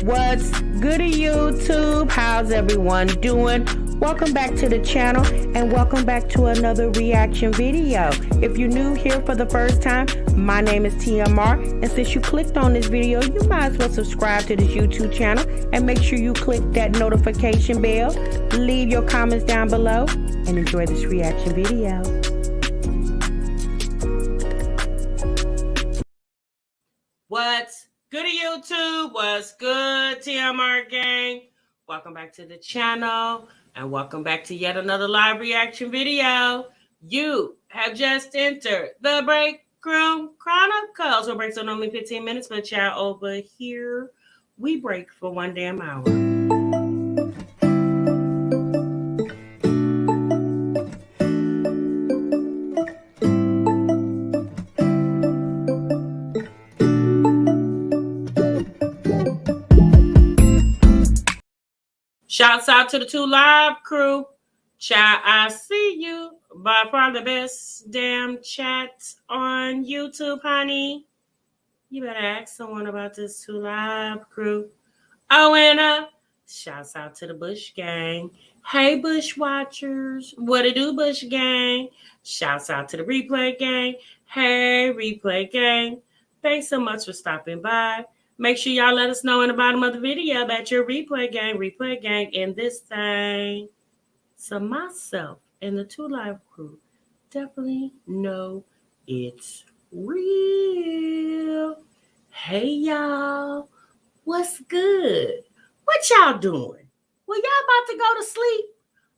What's good YouTube? How's everyone doing? Welcome back to the channel and welcome back to another reaction video. If you're new here for the first time, my name is TMR, and since you clicked on this video, you might as well subscribe to this YouTube channel and make sure you click that notification bell. Leave your comments down below and enjoy this reaction video. What's good YouTube? What's good TMR gang? Welcome back to the channel and welcome back to yet another live reaction video. You have just entered the Break Room Chronicles. Our breaks are only 15 minutes, but y'all over here, we break for 1 damn hour. Shouts out to the 2 Live crew. Child, I see you. By far the best damn chat on YouTube, honey. You better ask someone about this 2 Live crew. Oh, and shouts out to the Bush gang. Hey, Bush watchers. What it do, Bush gang? Shouts out to the Replay gang. Hey, Replay gang. Thanks so much for stopping by. Make sure y'all let us know in the bottom of the video about your replay gang, and this thing. So myself and the 2 Live crew definitely know it's real. Hey, y'all. What's good? What y'all doing? Well, y'all about to go to sleep?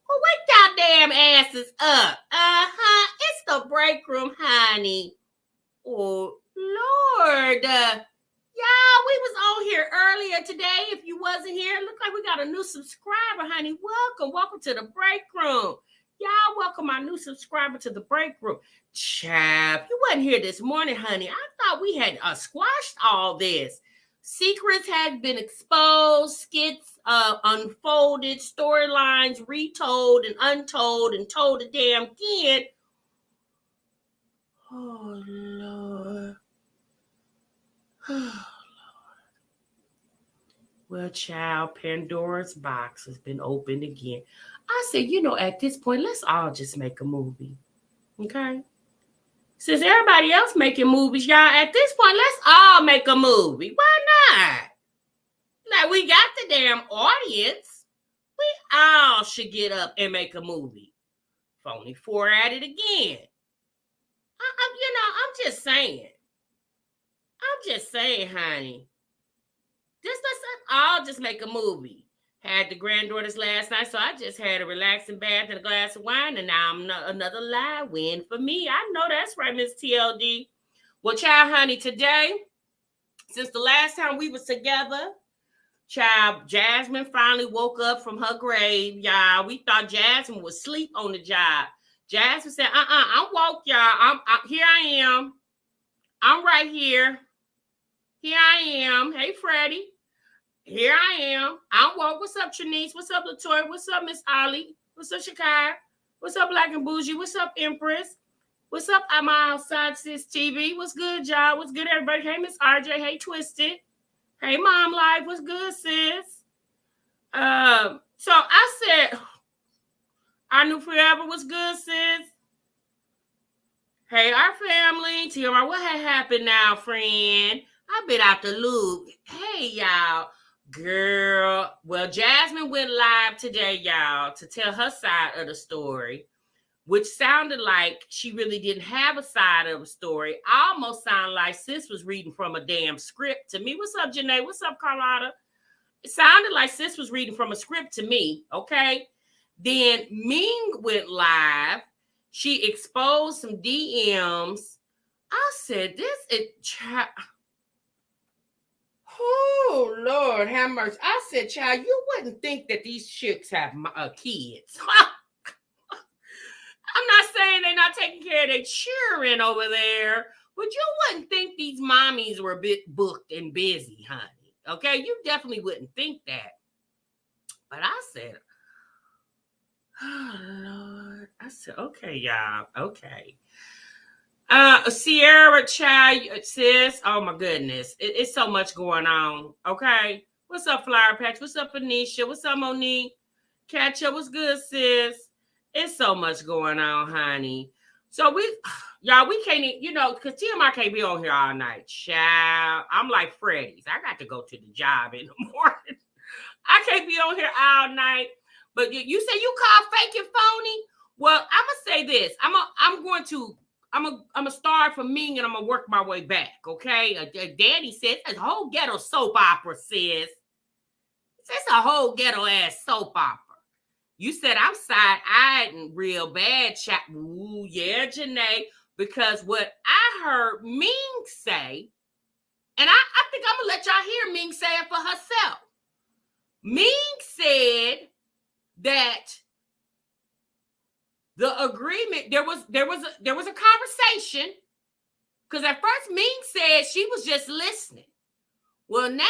Well, wake y'all damn asses up. It's the break room, honey. Oh, Lord. Y'all, we was on here earlier today. If you wasn't here, it looked like we got a new subscriber, honey. Welcome to the break room. Y'all, welcome our new subscriber to the break room. Chap, you wasn't here this morning, honey. I thought we had squashed all this. Secrets had been exposed, skits unfolded, storylines retold and untold and told a damn again. Oh, Lord. Oh, Lord. Well, child, Pandora's box has been opened again. I said, at this point, let's all just make a movie. Okay? Since everybody else making movies, y'all, at this point, let's all make a movie. Why not? Like, we got the damn audience. We all should get up and make a movie. Phony 4 at it again. I'm just saying. Honey. Let's all just make a movie. Had the granddaughters last night, so I just had a relaxing bath and a glass of wine, and now I'm another live win for me. I know that's right, Miss TLD. Well, child, honey, today, since the last time we was together, child, Jasmine finally woke up from her grave, y'all. We thought Jasmine was asleep on the job. Jasmine said, I'm woke, y'all. Here I am. I'm right here. Here I am. Hey, Freddie. Here I am. I'm woke. What's up, Trinice? What's up, Latoya? What's up, Miss Ollie? What's up, Shakai? What's up, Black and Bougie? What's up, Empress? What's up, I'm outside, Sis TV? What's good, y'all? What's good, everybody? Hey, Miss RJ. Hey, Twisted. Hey, Mom Life. What's good, sis? So I said, I knew forever. What's good, sis? Hey, our family. TMR, what had happened now, friend? I've been out the loop. Hey, y'all. Girl. Well, Jasmine went live today, y'all, to tell her side of the story, which sounded like she really didn't have a side of the story. Almost sounded like sis was reading from a damn script to me. What's up, Janae? What's up, Carlotta? It sounded like sis was reading from a script to me, okay? Then Ming went live. She exposed some DMs. I said, this is... Oh, Lord, have mercy. I said, child, you wouldn't think that these chicks have kids. I'm not saying they're not taking care of their children over there, but you wouldn't think these mommies were a bit booked and busy, honey. Okay? You definitely wouldn't think that. But I said, oh, Lord. I said, okay, y'all. Okay. Sierra, child, sis, oh my goodness. It's so much going on, okay? What's up, Flower Patch? What's up, Anisha? What's up, Monique? Catch up. What's good, sis? It's so much going on, honey. So y'all, we can't, because TMI can't be on here all night. Child, I'm like Freddy's. I got to go to the job in the morning. I can't be on here all night. But you say you call fake and phony? Well, I'm gonna say this. I'm gonna start from Ming and I'm gonna work my way back. Okay. Daddy says it's a whole ghetto soap opera, sis. It's a whole ghetto ass soap opera. You said I'm side-eyed and real bad, chat. Ooh, yeah, Janae. Because what I heard Ming say, and I think I'm gonna let y'all hear Ming say it for herself. Ming said that the agreement, there was a conversation, because at first Ming said she was just listening. Well, now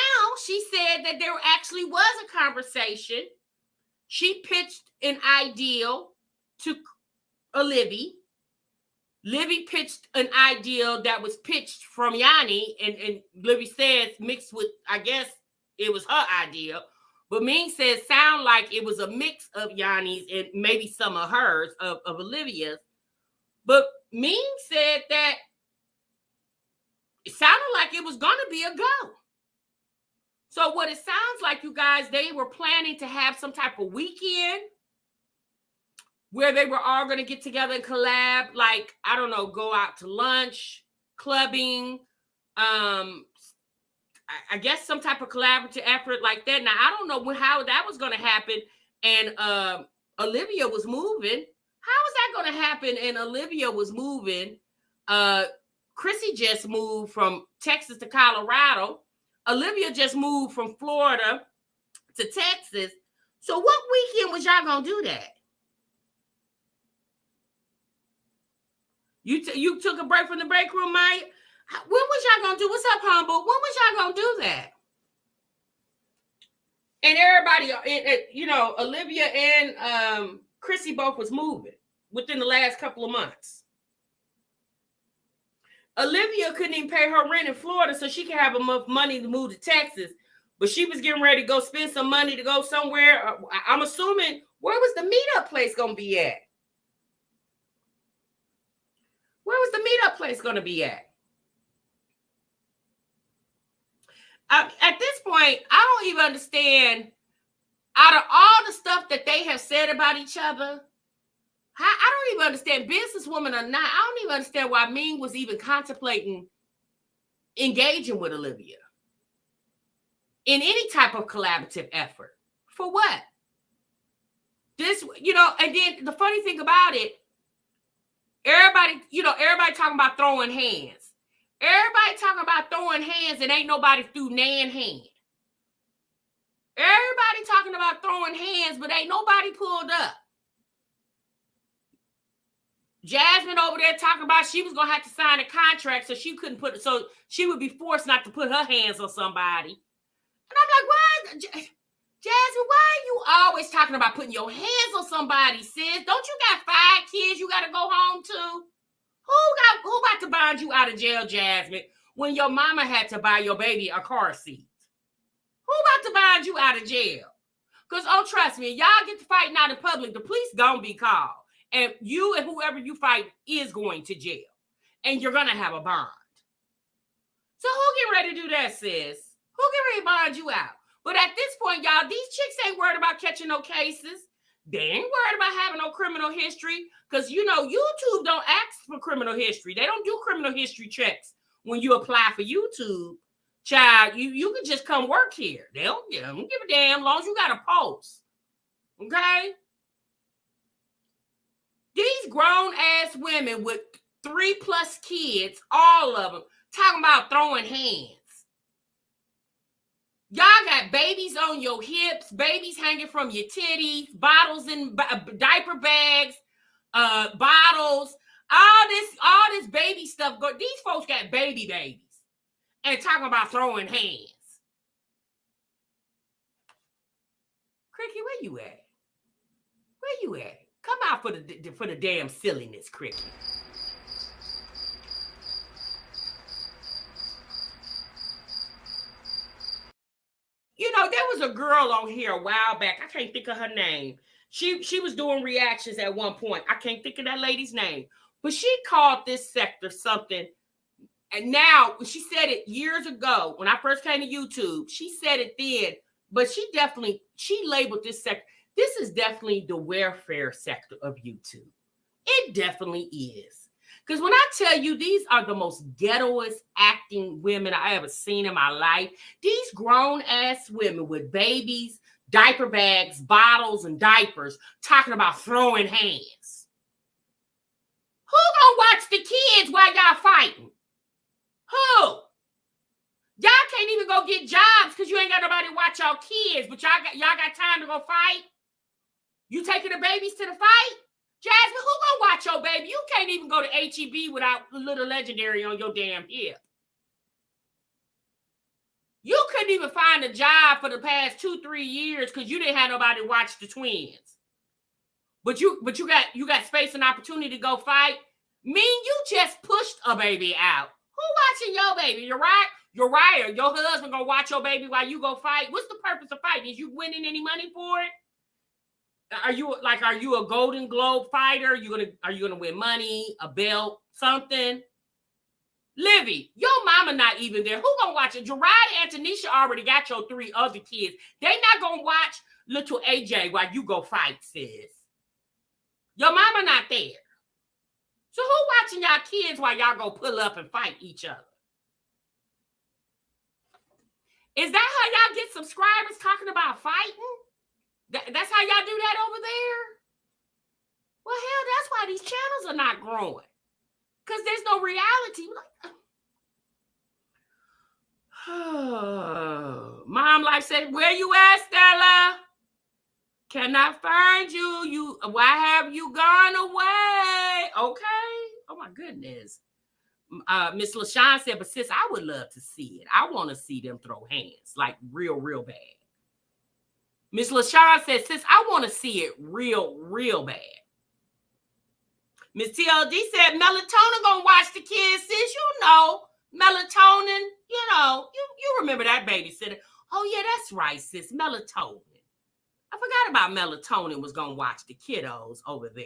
she said that there actually was a conversation. She pitched an ideal to Olivia. Livy pitched an ideal that was pitched from Yanni, and Livy says mixed with, I guess it was her idea. But Ming says sound like it was a mix of Yanni's and maybe some of hers, of Olivia's. But Ming said that it sounded like it was going to be a go. So what it sounds like, you guys, they were planning to have some type of weekend where they were all going to get together and collab, like, I don't know, go out to lunch, clubbing, I guess some type of collaborative effort like that. Now, I don't know how that was going to happen. And Olivia was moving. How is that going to happen? And Olivia was moving. Chrissy just moved from Texas to Colorado. Olivia just moved from Florida to Texas. So what weekend was y'all going to do that? You took a break from the break room, Mike? When was y'all going to do? What's up, Humble? When was y'all going to do that? And everybody, Olivia and Chrissy both was moving within the last couple of months. Olivia couldn't even pay her rent in Florida, so she could have enough money to move to Texas. But she was getting ready to go spend some money to go somewhere. I'm assuming, where was the meetup place going to be at? Where was the meetup place going to be at? At this point, I don't even understand, out of all the stuff that they have said about each other, I don't even understand, businesswoman or not, I don't even understand why Ming was even contemplating engaging with Olivia in any type of collaborative effort. For what? This, and then the funny thing about it, everybody talking about throwing hands. Everybody talking about throwing hands and ain't nobody threw nan hand. Everybody talking about throwing hands, but ain't nobody pulled up. Jasmine over there talking about she was gonna have to sign a contract so she couldn't so she would be forced not to put her hands on somebody. And I'm like, why, Jasmine, why are you always talking about putting your hands on somebody, sis? Don't you got 5 kids you gotta go home to? Who about to bind you out of jail, Jasmine, when your mama had to buy your baby a car seat? Who about to bind you out of jail? Because, trust me, y'all get to fighting out in public, the police gonna be called. And you and whoever you fight is going to jail. And you're gonna have a bond. So who get ready to do that, sis? Who get ready to bond you out? But at this point, y'all, these chicks ain't worried about catching no cases. They ain't worried about having no criminal history, because, YouTube don't ask for criminal history. They don't do criminal history checks when you apply for YouTube. Child, you can just come work here. They don't give a damn, as long as you got a post. Okay? These grown-ass women with 3+ kids, all of them, talking about throwing hands. Y'all got babies on your hips, babies hanging from your titties, bottles in diaper bags, bottles, all this baby stuff. These folks got babies and talking about throwing hands. Cricket, where you at? Where you at? Come out for the damn silliness, Cricket. girl on here a while back. I can't think of her name. She was doing reactions at one point. I can't think of that lady's name. But she called this sector something. And now, she said it years ago when I first came to YouTube. She said it then. But she labeled this sector. This is definitely the welfare sector of YouTube. It definitely is. Because when I tell you, these are the most ghettoest acting women I ever seen in my life. These grown-ass women with babies, diaper bags, bottles, and diapers talking about throwing hands. Who gonna watch the kids while y'all fighting? Who? Y'all can't even go get jobs because you ain't got nobody to watch y'all kids, but y'all got time to go fight? You taking the babies to the fight? Jasmine, who gonna watch your baby? You can't even go to HEB without the little legendary on your damn hip. You couldn't even find a job for the past 2-3 years because you didn't have nobody to watch the twins. But you got space and opportunity to go fight. You just pushed a baby out. Who watching your baby? Uriah, your husband gonna watch your baby while you go fight? What's the purpose of fighting? Is you winning any money for it? Are you a Golden Globe fighter? Are you gonna win money, a belt, something? Livy, your mama not even there. Who gonna watch it? Gerard and Tanisha already got your 3 other kids. They not gonna watch little AJ while you go fight, sis. Your mama not there. So who watching y'all kids while y'all go pull up and fight each other? Is that how y'all get subscribers talking about fighting? That's how y'all do that over there? Well, hell, that's why these channels are not growing. Because there's no reality. Mom Life said, where you at, Stella? Cannot find you. Why have you gone away? Okay. Oh, my goodness. Miss LaShawn said, but sis, I would love to see it. I want to see them throw hands, like real bad. Miss LaShawn said, sis, I want to see it real bad. Miss TLD said, melatonin gonna watch the kids, sis. You know, melatonin, you remember that babysitter. Oh, yeah, that's right, sis, melatonin. I forgot about melatonin was gonna watch the kiddos over there.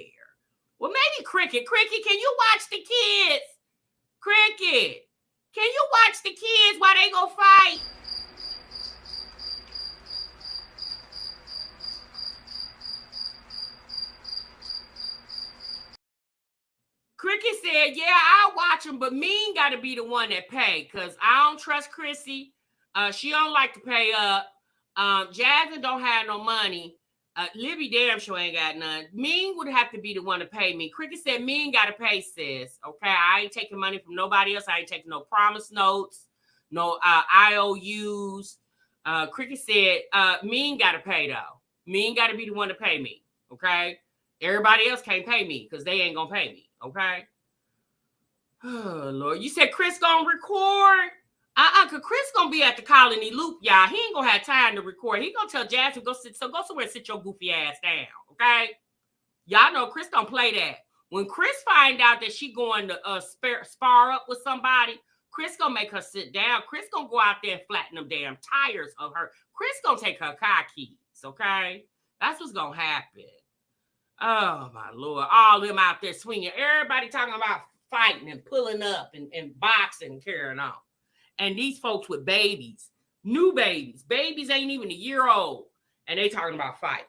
Well, maybe Cricket, can you watch the kids? Cricket, can you watch the kids while they go fight? Cricket said, yeah, I'll watch them, but Mean got to be the one that pay because I don't trust Chrissy. She don't like to pay up. Jasmine don't have no money. Libby damn sure ain't got none. Mean would have to be the one to pay me. Cricket said, Mean got to pay, sis. Okay, I ain't taking money from nobody else. I ain't taking no promise notes, no IOUs. Cricket said, Mean got to pay, though. Mean got to be the one to pay me, okay? Everybody else can't pay me because they ain't going to pay me. Okay. Oh, Lord. You said Chris gonna record? Cause Chris gonna be at the Colony Loop, y'all. He ain't gonna have time to record. He gonna tell Jasmine, go somewhere and sit your goofy ass down. Okay. Y'all know Chris don't play that. When Chris find out that she going to spar up with somebody, Chris gonna make her sit down. Chris gonna go out there and flatten them damn tires of her. Chris gonna take her car keys. Okay. That's what's gonna happen. Oh, my Lord. All them out there swinging. Everybody talking about fighting and pulling up and boxing and carrying on. And these folks with babies, new babies. Babies ain't even a year old. And they talking about fighting.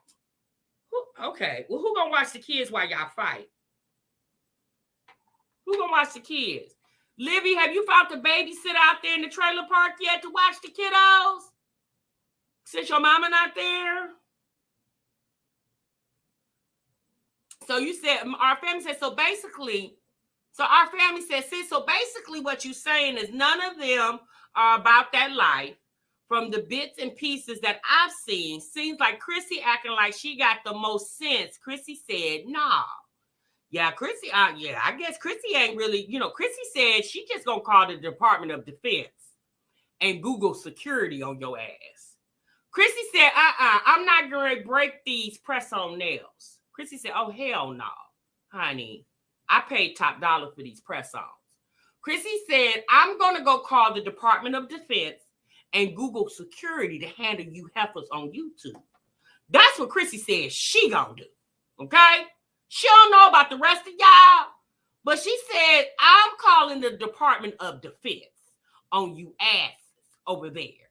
Okay. Well, who gonna watch the kids while y'all fight? Who gonna watch the kids? Livy, have you found the babysitter out there in the trailer park yet to watch the kiddos? Since your mama not there? So you said, our family said, our family said, sis, so basically what you're saying is none of them are about that life. From the bits and pieces that I've seen, seems like Chrissy acting like she got the most sense. Chrissy said, nah. Yeah, Chrissy, I guess Chrissy ain't really, Chrissy said she just gonna call the Department of Defense and Google security on your ass. Chrissy said, I'm not gonna break these press-on nails. Chrissy said, oh, hell no, honey. I paid top dollar for these press-ons. Chrissy said, I'm going to go call the Department of Defense and Google security to handle you heifers on YouTube. That's what Chrissy said she gonna do. Okay? She don't know about the rest of y'all, but she said, I'm calling the Department of Defense on you asses over there.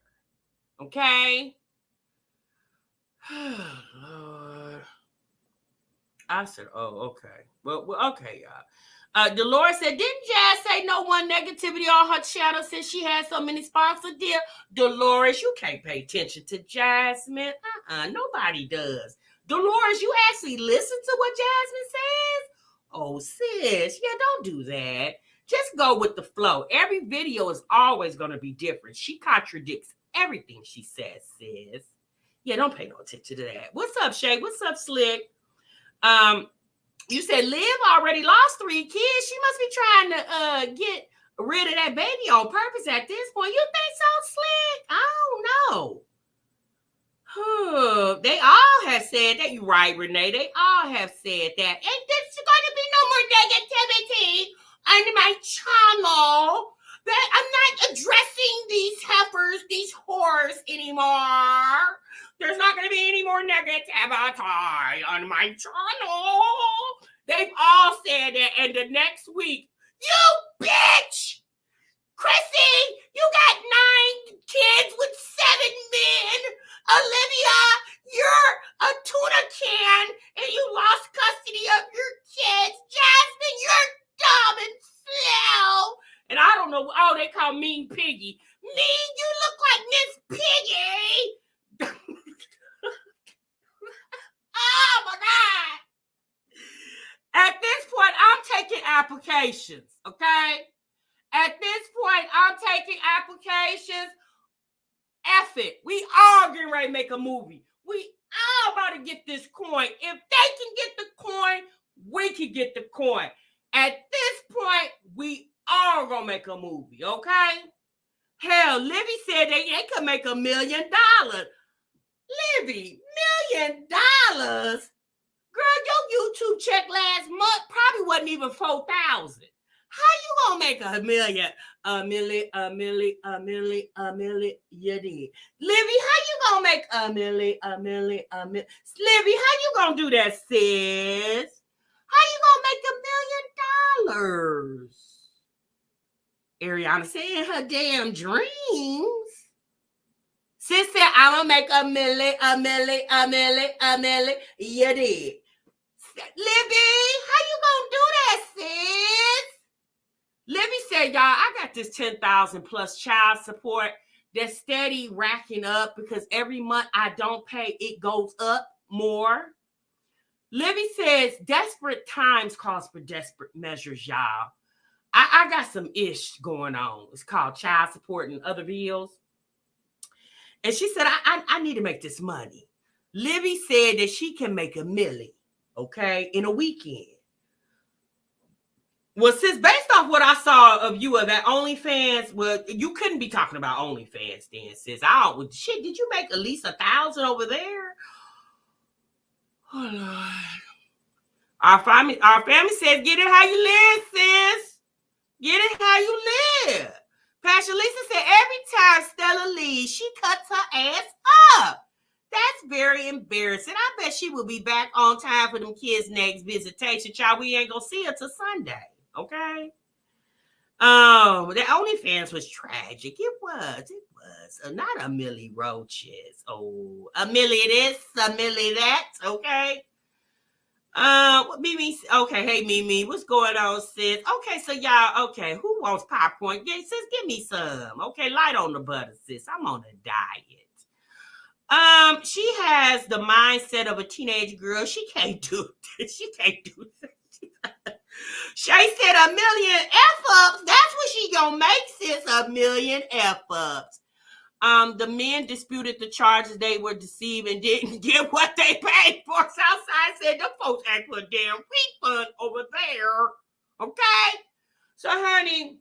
Okay? Lord. I said, oh, okay. Well okay, y'all. Dolores said, didn't Jazz say no one negativity on her channel since she had so many sponsors? Dear Dolores, you can't pay attention to Jasmine. Nobody does. Dolores, you actually listen to what Jasmine says? Oh, sis, yeah, don't do that. Just go with the flow. Every video is always going to be different. She contradicts everything she says, sis. Yeah, don't pay no attention to that. What's up, Shay? What's up, Slick? You said Liv already lost 3 kids. She must be trying to get rid of that baby on purpose at this point. You think so, Slick? I don't know. They all have said that. You're right, Renee. They all have said that. And there's going to be no more negativity on my channel. That I'm not addressing these heifers, these whores anymore. There's not going to be any more negativity on my channel. They've all said that. And the next week, you bitch! Chrissy, you got 9 kids with 7 men. Olivia, you're a tuna can and you lost custody of your kids. Jasmine, you're dumb and slow. And I don't know. Oh, they call Mean Piggy. Mean, you look like Miss Piggy. Oh, my God. At this point, I'm taking applications, okay? At this point, I'm taking applications. F it. We all getting ready to make a movie. We all about to get this coin. If they can get the coin, we can get the coin. At this point, we all gonna make a movie, okay? Hell, Livy said they could make $1 million. Livy, $1 million? Girl, your YouTube check last month probably wasn't even 4,000. How you gonna make $1 million? $1 million, you did. Livy, how you gonna make $1 million? Livy, how you gonna do that, sis? How you gonna make $1 million? Ariana said in her damn dreams. Sis said, I'm gonna make $1 million. You did. Libby, how you gonna do that, sis? Libby said, y'all, I got this 10,000 plus child support that's steady racking up because every month I don't pay, it goes up more. Libby says, desperate times calls for desperate measures, y'all. I got some ish going on. It's called child support and other bills. And she said, I need to make this money. Libby said that she can make $1 million, okay, in a weekend. Well, sis, based off what I saw of you at that OnlyFans, well, you couldn't be talking about OnlyFans then, sis. Shit, did you make at least 1,000 over there? Oh, Lord. Our family says, get it how you live, sis. Get it how you live. Pastor Lisa said, every time Stella leaves, she cuts her ass up. That's very embarrassing. I bet she will be back on time for them kids' next visitation. Child, we ain't gonna see her till Sunday. Okay. The OnlyFans was tragic. It was. Not a Millie Roaches. Oh, a Millie this, a Millie that. Okay. Mimi. Okay, hey Mimi, what's going on, sis? Okay, so y'all. Okay, who wants popcorn? Yeah, sis, give me some. Okay, light on the butter, sis. I'm on a diet. She has the mindset of a teenage girl. She can't do this. She can't do this. Shay said $1 million F-ups. That's what she gonna make, sis, $1 million F-ups. The men disputed the charges. They were deceived and didn't get what they paid for. Southside said the folks asked for a damn refund over there. Okay? So, honey,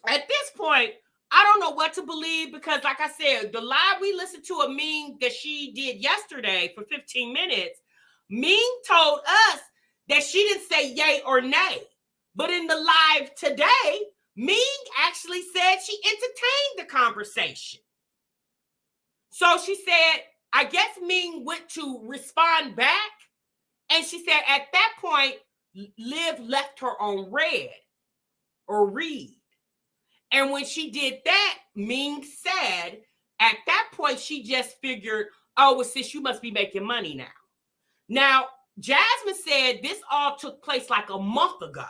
at this point, I don't know what to believe because, like I said, the live we listened to a Ming that she did yesterday for 15 minutes, Ming told us that she didn't say yay or nay. But in the live today, Ming actually said she entertained the conversation. So she said, I guess Ming went to respond back. And she said at that point, Liv left her on red or read. And when she did that, Ming said at that point, she just figured, oh, well, sis, you must be making money now. Now, Jasmine said this all took place like a month ago.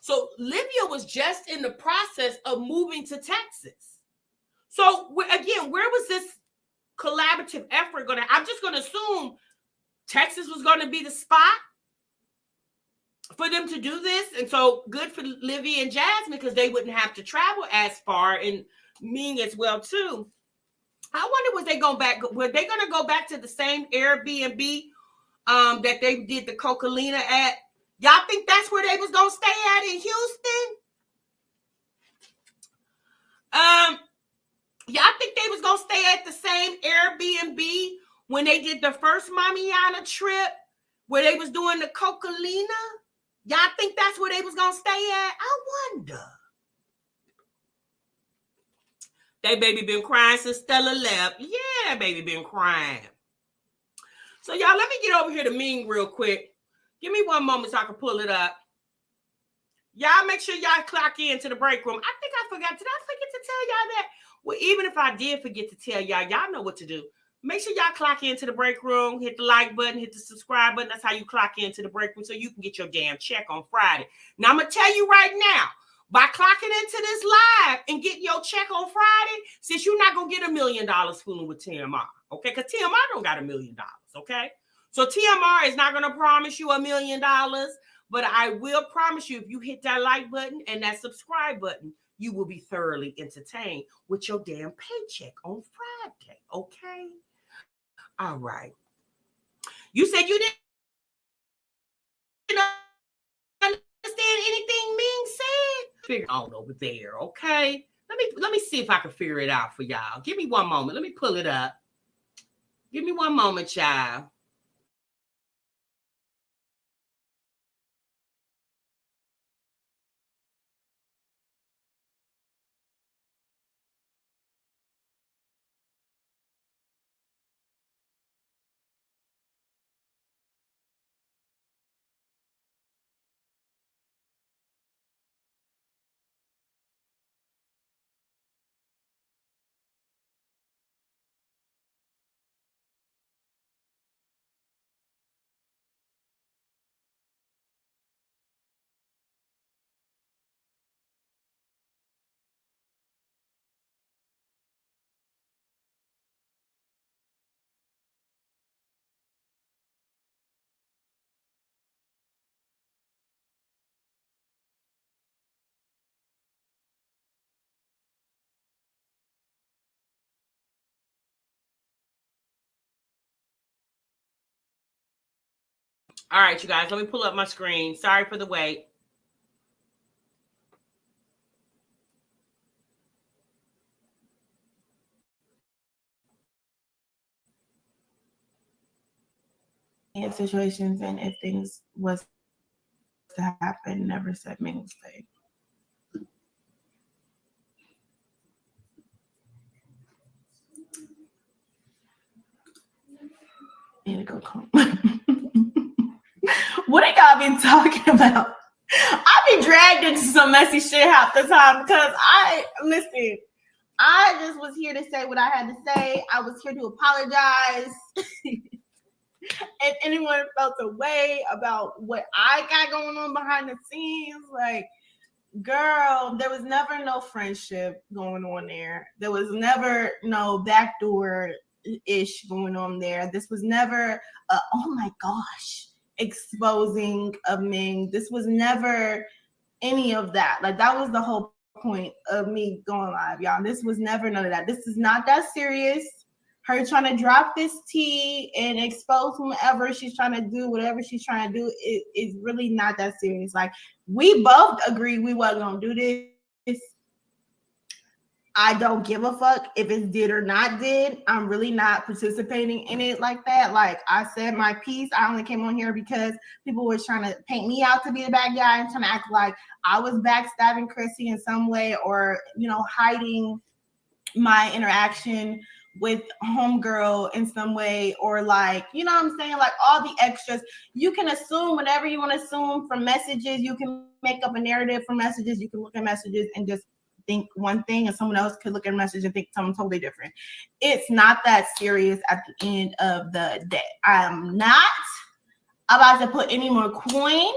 So Livia was just in the process of moving to Texas. So again, where was this collaborative effort going to? I'm just going to assume Texas was going to be the spot for them to do this. And so good for Livia and Jasmine because they wouldn't have to travel as far, and Ming as well too. I wonder, were they going to go back to the same Airbnb that they did the Cocalina at? Y'all think that's where they was going to stay at in Houston? Y'all think they was going to stay at the same Airbnb when they did the first Mamiana trip where they was doing the Cocalina? Y'all think that's where they was going to stay at? I wonder. They baby been crying since Stella left. Yeah, that baby been crying. So y'all, let me get over here to Ming real quick. Give me one moment so I can pull it up. Y'all make sure y'all clock in to the break room. I think I forgot. Did I forget to tell y'all that? Well, even if I did forget to tell y'all, y'all know what to do. Make sure y'all clock into the break room, hit the like button, hit the subscribe button. That's how you clock into the break room so you can get your damn check on Friday. Now, I'm going to tell you right now, by clocking into this live and getting your check on Friday, since you're not going to get $1 million fooling with TMR, okay? Because TMR don't got $1 million, okay? So TMR is not going to promise you $1 million, but I will promise you if you hit that like button and that subscribe button, you will be thoroughly entertained with your damn paycheck on Friday, okay? All right. You said you didn't understand anything Ming said? Figure out over there, okay? Let me see if I can figure it out for y'all. Give me one moment. Let me pull it up. Give me one moment, child. All right, you guys, let me pull up my screen. Sorry for the wait. In situations and if things was to happen, never said Ming stay. Need to go calm. What have y'all been talking about? I be dragged into some messy shit half the time because I just was here to say what I had to say. I was here to apologize. If anyone felt a way about what I got going on behind the scenes, like, girl, there was never no friendship going on there. There was never no backdoor ish going on there. This was never oh my gosh, exposing of Ming. This was never any of that. Like, that was the whole point of me going live, y'all. This was never none of that. This is not that serious. Her trying to drop this tea and expose whomever she's trying to do, whatever she's trying to do, is really not that serious. Like, we both agreed we wasn't gonna do this. I don't give a fuck if it's did or not did. I'm really not participating in it like that. Like, I said my piece. I only came on here because people were trying to paint me out to be the bad guy and trying to act like I was backstabbing Chrissy in some way, or, you know, hiding my interaction with homegirl in some way, or like, you know what I'm saying? Like all the extras. You can assume whatever you want to assume from messages. You can make up a narrative from messages. You can look at messages and just think one thing, and someone else could look at a message and think something totally different. It's not that serious at the end of the day. I'm not about to put any more coin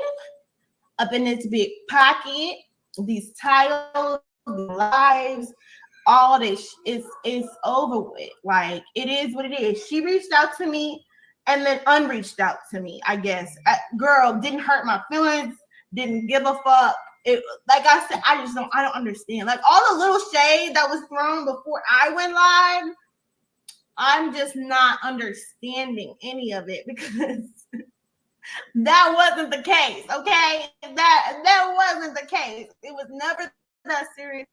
up in this big pocket. These titles, lives, all this is over with. Like, it is what it is. She reached out to me and then unreached out to me, I guess. Girl, didn't hurt my feelings, didn't give a fuck. It, like I said, I don't understand. Like all the little shade that was thrown before I went live, I'm just not understanding any of it, because that wasn't the case. Okay, that wasn't the case. It was never that serious.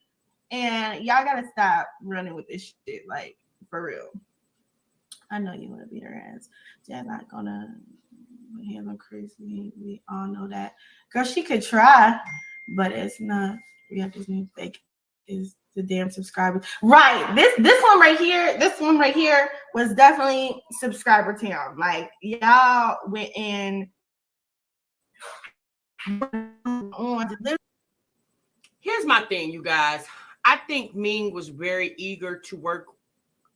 And y'all gotta stop running with this shit, like, for real. I know you want to beat her ass. Jazz not gonna handle crazy. We all know that. Girl, she could try, but it's not. We have this new fake is the damn subscribers. Right. This one right here, was definitely subscriber town. Like, y'all went in on. Here's my thing, you guys. I think Ming was very eager to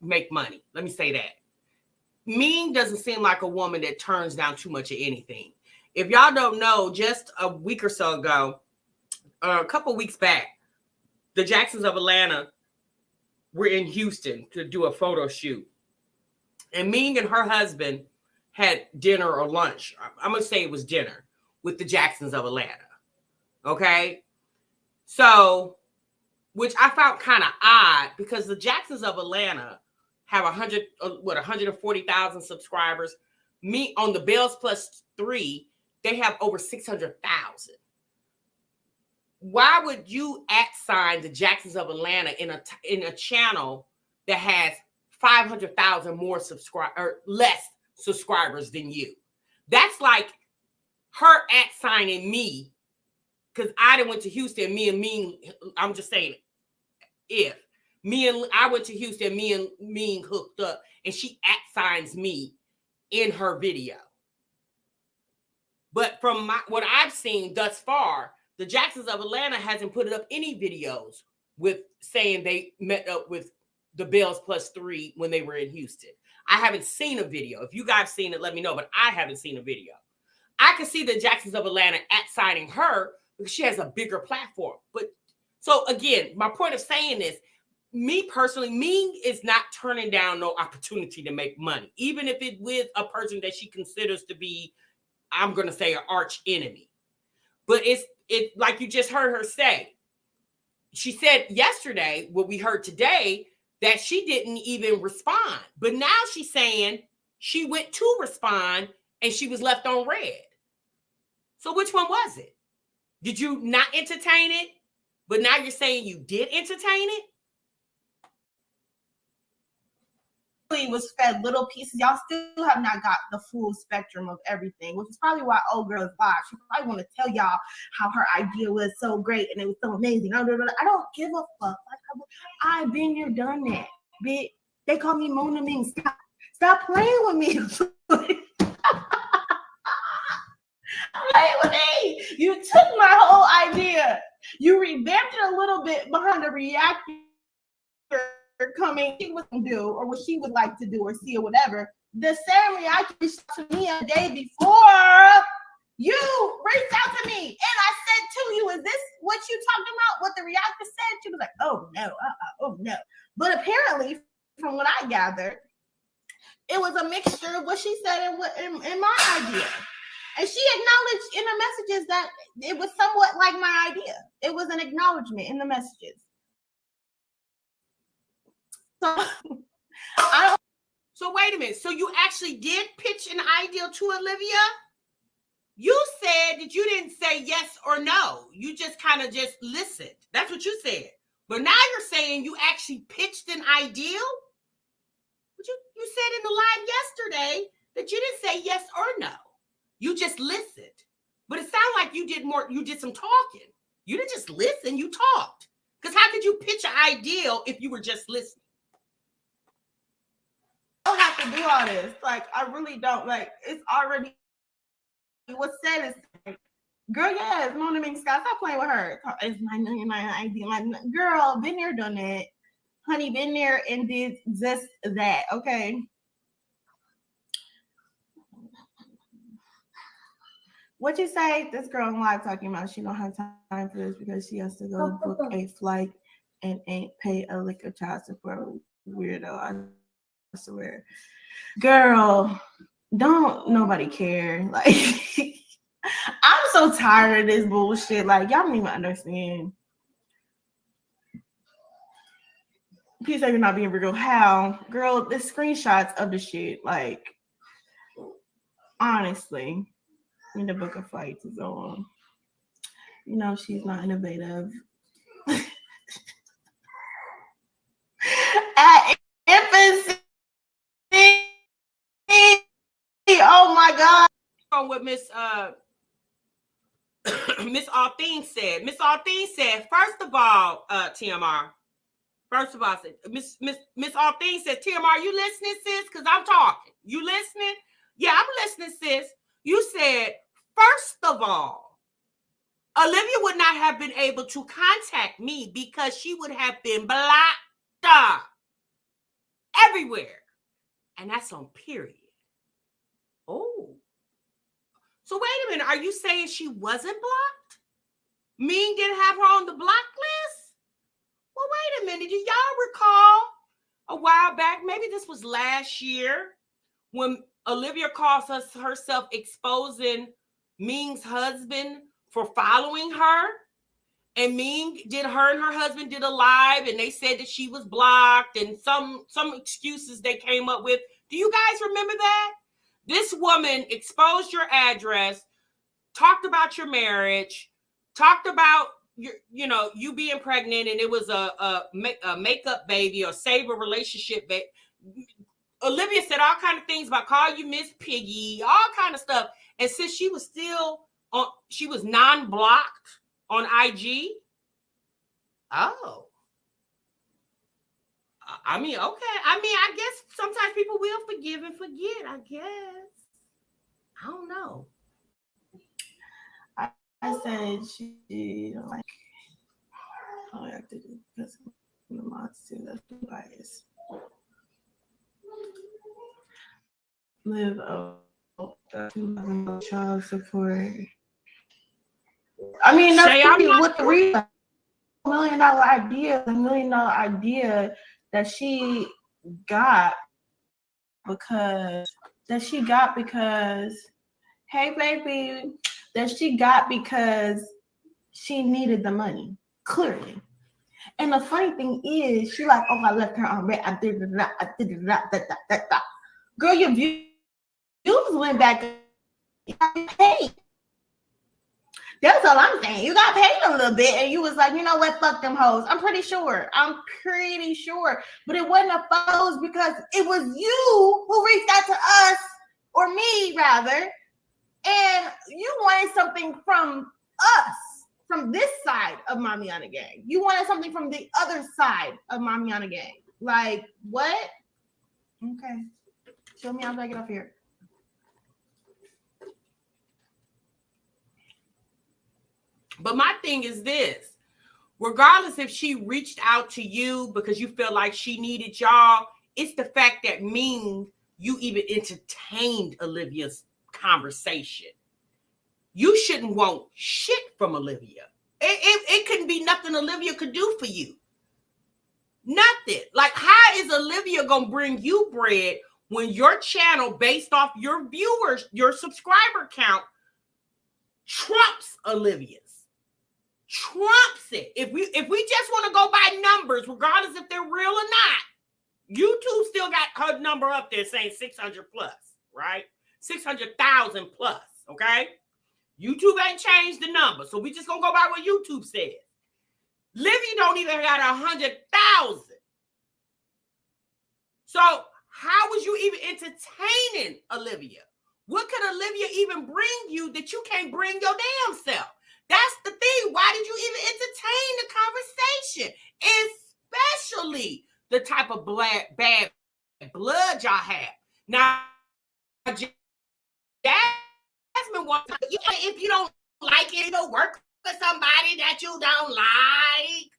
make money. Let me say that. Ming doesn't seem like a woman that turns down too much of anything. If y'all don't know, just a week or so ago, a couple weeks back, the Jacksons of Atlanta were in Houston to do a photo shoot. And Ming and her husband had dinner or lunch. I'm going to say it was dinner with the Jacksons of Atlanta. Okay? So, which I found kind of odd, because the Jacksons of Atlanta have 140,000 subscribers. Me on the Bells Plus 3, they have over 600,000. Why would you @ the Jacksons of Atlanta in a channel that has 500,000 more less subscribers than you? That's like her @ me, because I done went to Houston. I'm just saying, if I went to Houston, me and Ming hooked up, and she @ me in her video. But from what I've seen thus far, the Jacksons of Atlanta hasn't put up any videos with saying they met up with the Bells Plus 3 when they were in Houston. I haven't seen a video. If you guys seen it, let me know, but I haven't seen a video. I can see the Jacksons of Atlanta @ her because she has a bigger platform. But so again, my point of saying this, me personally, Ming is not turning down no opportunity to make money, even if it's with a person that she considers to be, I'm going to say, an arch enemy. But it's like you just heard her say. She said yesterday, what we heard today, that she didn't even respond. But now she's saying she went to respond and she was left on red. So which one was it? Did you not entertain it? But now you're saying you did entertain it? Was fed little pieces. Y'all still have not got the full spectrum of everything, which is probably why old girl is live. She probably want to tell y'all how her idea was so great and it was so amazing. I don't give a fuck. Like, I've been here, done that. Bitch, they call me Mona Ming. Stop playing with me. Play with me. You took my whole idea. You revamped it a little bit behind the reactor coming, she was gonna do, or what she would like to do or see or whatever. The same reactor to me a day before you reached out to me, and I said to you, "Is this what you talking about? What the reactor said?" She was like, "Oh no, oh no." But apparently, from what I gathered, it was a mixture of what she said and what in my idea. And she acknowledged in the messages that it was somewhat like my idea. It was an acknowledgement in the messages. So wait a minute. So you actually did pitch an idea to Olivia? You said that you didn't say yes or no. You just kind of just listened. That's what you said. But now you're saying you actually pitched an ideal? But you said in the live yesterday that you didn't say yes or no. You just listened. But it sounded like you did some talking. You didn't just listen, you talked. Because how could you pitch an ideal if you were just listening? to do all this. Like, I really don't. Like, it's already what's said is like, girl, yes, Mona Ming Scott, stop playing with her. It's my million idea. My girl, been there, done that. Honey, been there and did just that. Okay. What you say? This girl in live talking about she don't have time for this because she has to go book a flight and ain't pay a lick of child support. Weirdo, I swear. Girl, don't nobody care. Like, I'm so tired of this bullshit. Like, y'all don't even understand. Please say you're not being real. How? Girl, the screenshots of the shit. Like, honestly. When the book of flights is on. You know, she's not innovative. At infancy. Oh my God. On what Miss Miss Altheen said. Miss Altheen said, first of all, TMR. First of all, Miss Altheen said, TMR, you listening, sis? Because I'm talking. You listening? Yeah, I'm listening, sis. You said, first of all, Olivia would not have been able to contact me because she would have been blocked everywhere. And that's on period. Oh. So wait a minute. Are you saying she wasn't blocked? Ming didn't have her on the block list? Well, wait a minute. Do y'all recall a while back, maybe this was last year, when Olivia calls us herself exposing Ming's husband for following her? And Ming her and her husband did a live, and they said that she was blocked, and some excuses they came up with. Do you guys remember that? This woman exposed your address, talked about your marriage, talked about you being pregnant, and it was a makeup baby or save a relationship baby. Olivia said all kind of things about call you Miss Piggy, all kind of stuff. And since she was still on, she was non-blocked on IG. Oh. I mean, okay. I mean, I guess sometimes people will forgive and forget, I guess. I don't know. I said she like I have to do because the monster that's bias. Live child support. I mean, that's what the reason. $1 million idea, $1 million idea that she got because hey baby, that she got because she needed the money, clearly. And the funny thing is, she like, oh, I left her on red. I did it. Girl, your views went back. You got paid. That's all I'm saying. You got paid a little bit, and you was like, you know what? Fuck them hoes. I'm pretty sure. But it wasn't a foes because it was you who reached out to us, or me rather, and you wanted something from us, from this side of Mamiana Gang. You wanted something from the other side of Mamiana Gang. Like, what? Okay. Show me how to get up here. But my thing is this. Regardless if she reached out to you because you feel like she needed y'all, it's the fact that Ming, you even entertained Olivia's conversation. You shouldn't want shit from Olivia. It couldn't be nothing Olivia could do for you. Nothing. Like, how is Olivia going to bring you bread when your channel, based off your viewers, your subscriber count, trumps Olivia's? Trumps it. If we just want to go by numbers, regardless if they're real or not, YouTube still got her number up there saying 600 plus, right? 600,000 plus, okay? YouTube ain't changed the number, so we just gonna go by what YouTube says. Livy don't even got 100,000. So how was you even entertaining Olivia? What could Olivia even bring you that you can't bring your damn self? That's the thing. Why did you even entertain the conversation? Especially the type of bad blood y'all have. Now, Jasmine wants if you don't like it, go work for somebody that you don't like.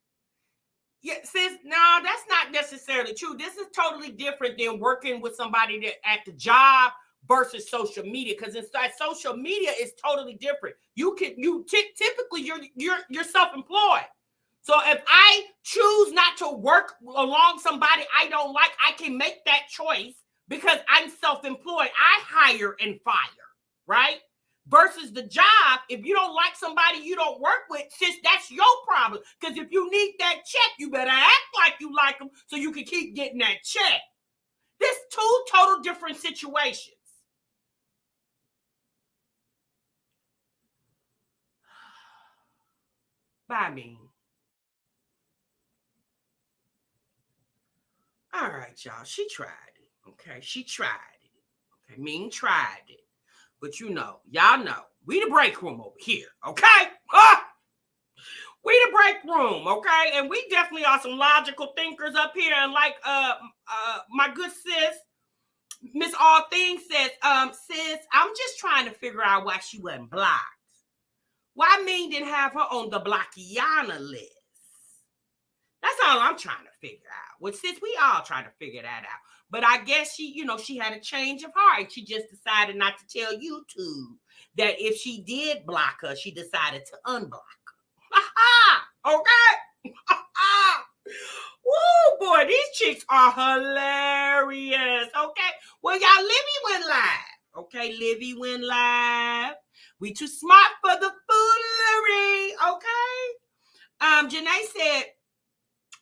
Yeah, sis, no, that's not necessarily true. This is totally different than working with somebody that at the job versus social media. Because inside social media is totally different. Typically you're self-employed. So if I choose not to work along somebody I don't like, I can make that choice because I'm self-employed. I hire and fire, right? Versus the job, if you don't like somebody you don't work with, sis, that's your problem. Because if you need that check, you better act like you like them so you can keep getting that check. There's two total different situations. Bye, Mean. All right, y'all. She tried it. Okay, she tried it. Okay, Mean tried it. But y'all know, we the break room over here. Okay? We the break room, okay? And we definitely are some logical thinkers up here. And like my good sis, Miss All Things says, sis, I'm just trying to figure out why she wasn't blocked. Why Ming didn't have her on the Blockiana list? That's all I'm trying to figure out. Well, sis, we all trying to figure that out. But I guess she had a change of heart. She just decided not to tell YouTube that if she did block her, she decided to unblock. Okay. Woo, boy, these chicks are hilarious. Okay. Well, y'all, Livy went live. Okay, Livy went live. We too smart for the foolery. Okay. Janae said,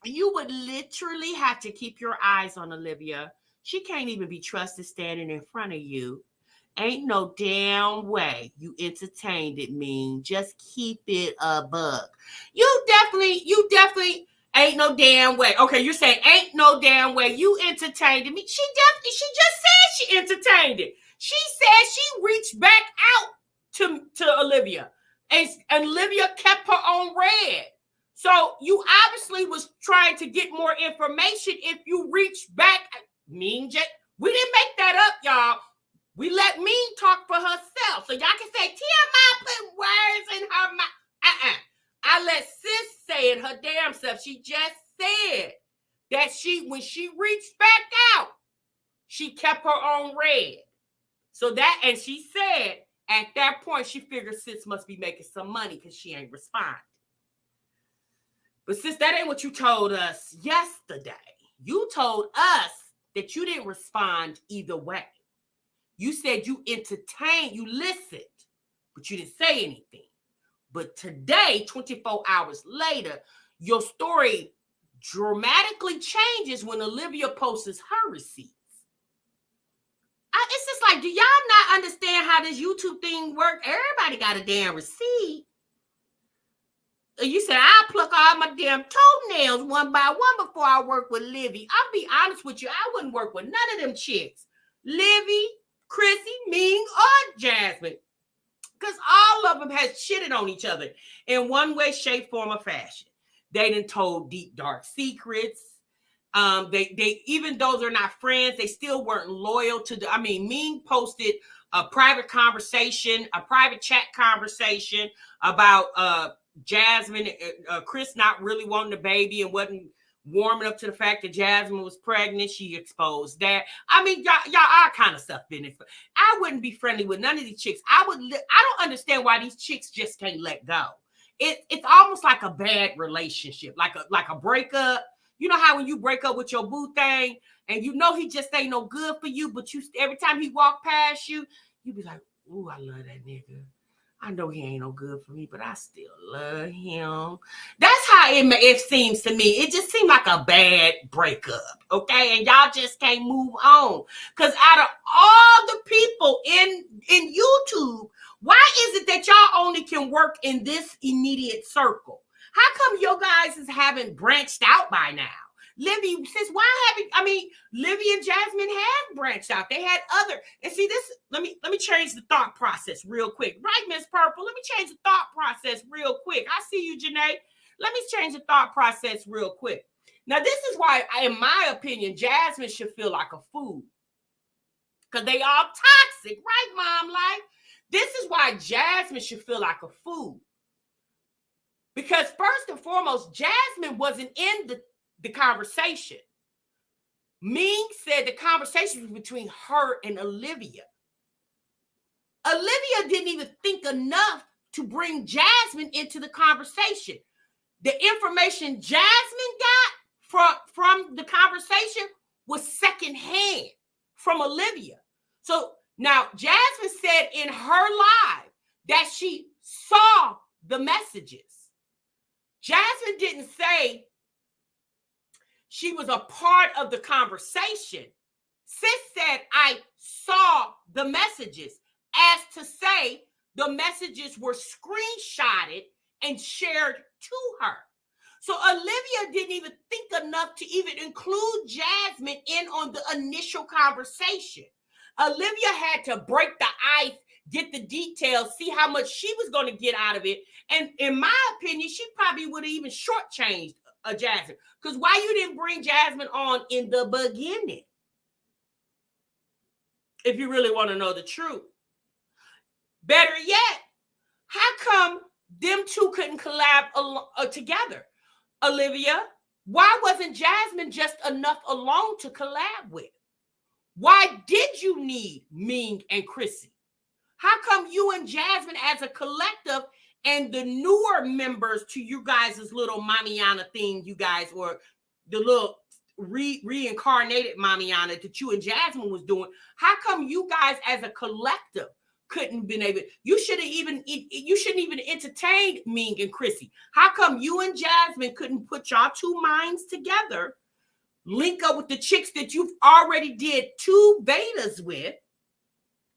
you would literally have to keep your eyes on Olivia. She can't even be trusted standing in front of you. Ain't no damn way you entertained it, Mean. Just keep it a buck. You definitely ain't no damn way. Okay, you're saying ain't no damn way you entertained me. She just said she entertained it. She said she reached back out to Olivia. And Olivia kept her on red. So you obviously was trying to get more information if you reached back. Mean, we didn't make that up, y'all. We let Mean talk for herself. So y'all can say, TMI put words in her mouth. I let sis say it her damn self. She just said that when she reached back out, she kept her on red. So and she said at that point, she figured sis must be making some money because she ain't responding. But sis, that ain't what you told us yesterday. You told us that you didn't respond either way. You said you entertained, you listened, but you didn't say anything. But today, 24 hours later, your story dramatically changes when Olivia posts her receipts. It's just like, do y'all not understand how this YouTube thing works? Everybody got a damn receipt. You said, I'll pluck all my damn toenails one by one before I work with Livy. I'll be honest with you, I wouldn't work with none of them chicks. Livy, Chrissy, Ming, or Jasmine. Because all of them has shitted on each other in one way, shape, form, or fashion. They done told deep, dark secrets. They even though they're not friends, they still weren't loyal to Ming posted a private conversation, a private chat conversation about Jasmine, Chris not really wanting a baby and wasn't warming up to the fact that Jasmine was pregnant. She exposed that. Y'all are kind of stuff business. I wouldn't be friendly with none of these chicks. I don't understand why these chicks just can't let go. It's almost like a bad relationship, like a breakup. You know how when you break up with your boo thing and you know he just ain't no good for you, but every time he walk past you, you be like, ooh, I love that nigga. I know he ain't no good for me, but I still love him. That's how it seems to me. It just seemed like a bad breakup, okay? And y'all just can't move on. Because out of all the people in YouTube, why is it that y'all only can work in this immediate circle? How come your guys haven't branched out by now? Livy says, Livy and Jasmine had branched out. They had other, and see this, let me change the thought process real quick. Right, Miss Purple? Let me change the thought process real quick. I see you, Janae. Let me change the thought process real quick. Now, this is why, in my opinion, Jasmine should feel like a fool. because they all toxic, right, Mom? Like, this is why Jasmine should feel like a fool. Because first and foremost, Jasmine wasn't in the conversation. Ming said the conversation was between her and Olivia. Olivia didn't even think enough to bring Jasmine into the conversation. The information Jasmine got from the conversation was secondhand from Olivia. So now Jasmine said in her live that she saw the messages. Jasmine didn't say she was a part of the conversation. Sis said, I saw the messages, as to say the messages were screenshotted and shared to her. So Olivia didn't even think enough to even include Jasmine in on the initial conversation. Olivia had to break the ice, get the details, see how much she was going to get out of it. And in my opinion, she probably would have even shortchanged Jasmine. Because why you didn't bring Jasmine on in the beginning? If you really want to know the truth. Better yet, how come them two couldn't collab together? Olivia, why wasn't Jasmine just enough alone to collab with? Why did you need Ming and Chrissy? How come you and Jasmine as a collective and the newer members to you guys' little Mamiana thing, you guys, or the little reincarnated Mamiana that you and Jasmine was doing, how come you guys as a collective couldn't been able, you shouldn't even entertain Ming and Chrissy? How come you and Jasmine couldn't put y'all two minds together, link up with the chicks that you've already did 2 betas with,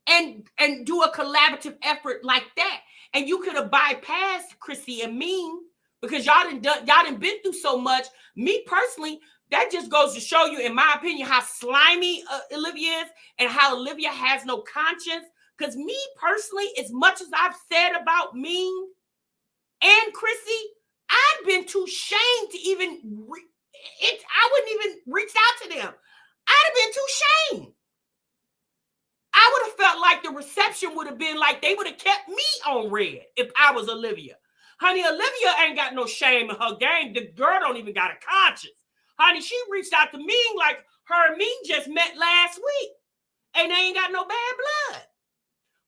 and do a collaborative effort like that? And you could have bypassed Chrissy and Ming because y'all done been through so much. Me personally, that just goes to show you, in my opinion, how slimy Olivia is and how Olivia has no conscience. Because me personally, as much as I've said about Ming and Chrissy, I've been too shamed to even, I wouldn't even reach out to them. I'd have been too shamed. I would have felt like the reception would have been like they would have kept me on red if I was Olivia. Honey, Olivia ain't got no shame in her game. The girl don't even got a conscience. Honey, she reached out to Ming like her and Ming just met last week. And they ain't got no bad blood.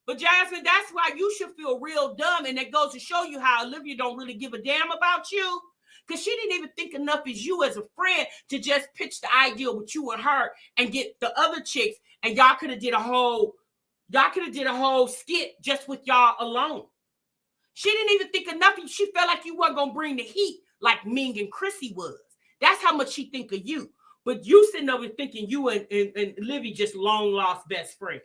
But Jasmine, that's why you should feel real dumb. And it goes to show you how Olivia don't really give a damn about you. Because she didn't even think enough as you as a friend to just pitch the idea with you and her and get the other chicks. And y'all could have did a whole skit just with y'all alone. She didn't even think enough. She felt like you weren't going to bring the heat like Ming and Chrissy was. That's how much she think of you. But you sitting over thinking you and Livy just long lost best friends.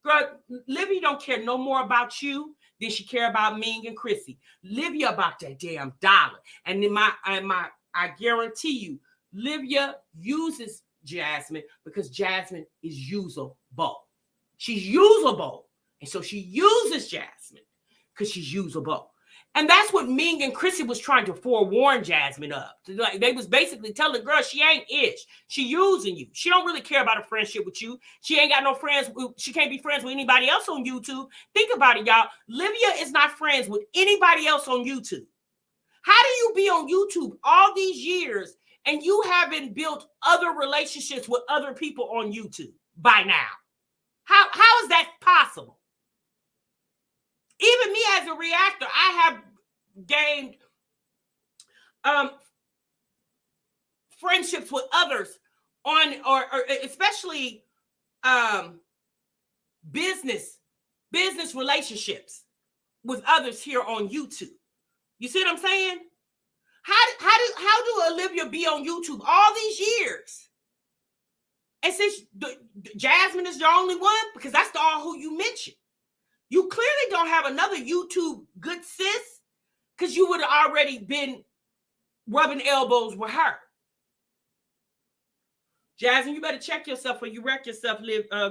Girl, Livy don't care no more about you than she care about Ming and Chrissy. Livia about that damn dollar. And then I guarantee you, Livia uses Jasmine because Jasmine is usable. She's usable. And so she uses Jasmine because she's usable. And that's what Ming and Chrissy was trying to forewarn Jasmine of. Like, they was basically telling the girl she ain't ish. She using you. She don't really care about a friendship with you. She ain't got no friends. She can't be friends with anybody else on YouTube. Think about it, y'all. Livia is not friends with anybody else on YouTube. How do you be on YouTube all these years and you haven't built other relationships with other people on YouTube by now? How is that possible? Even me as a reactor, I have gained friendships with others on, or especially business relationships with others here on YouTube. You see what I'm saying? How do Olivia be on YouTube all these years? And since Jasmine is the only one, because that's all who you mentioned. You clearly don't have another YouTube good sis, because you would have already been rubbing elbows with her. Jasmine, you better check yourself or you wreck yourself,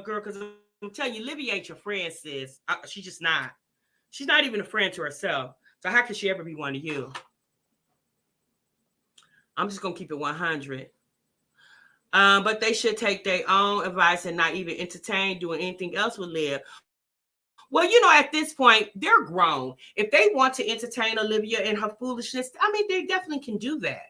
girl, because I'm telling you, Livy ain't your friend, sis. She's just not. She's not even a friend to herself. So how could she ever be one to you? I'm just going to keep it 100. But they should take their own advice and not even entertain doing anything else with Liv. Well, at this point, they're grown. If they want to entertain Olivia and her foolishness, I mean, they definitely can do that.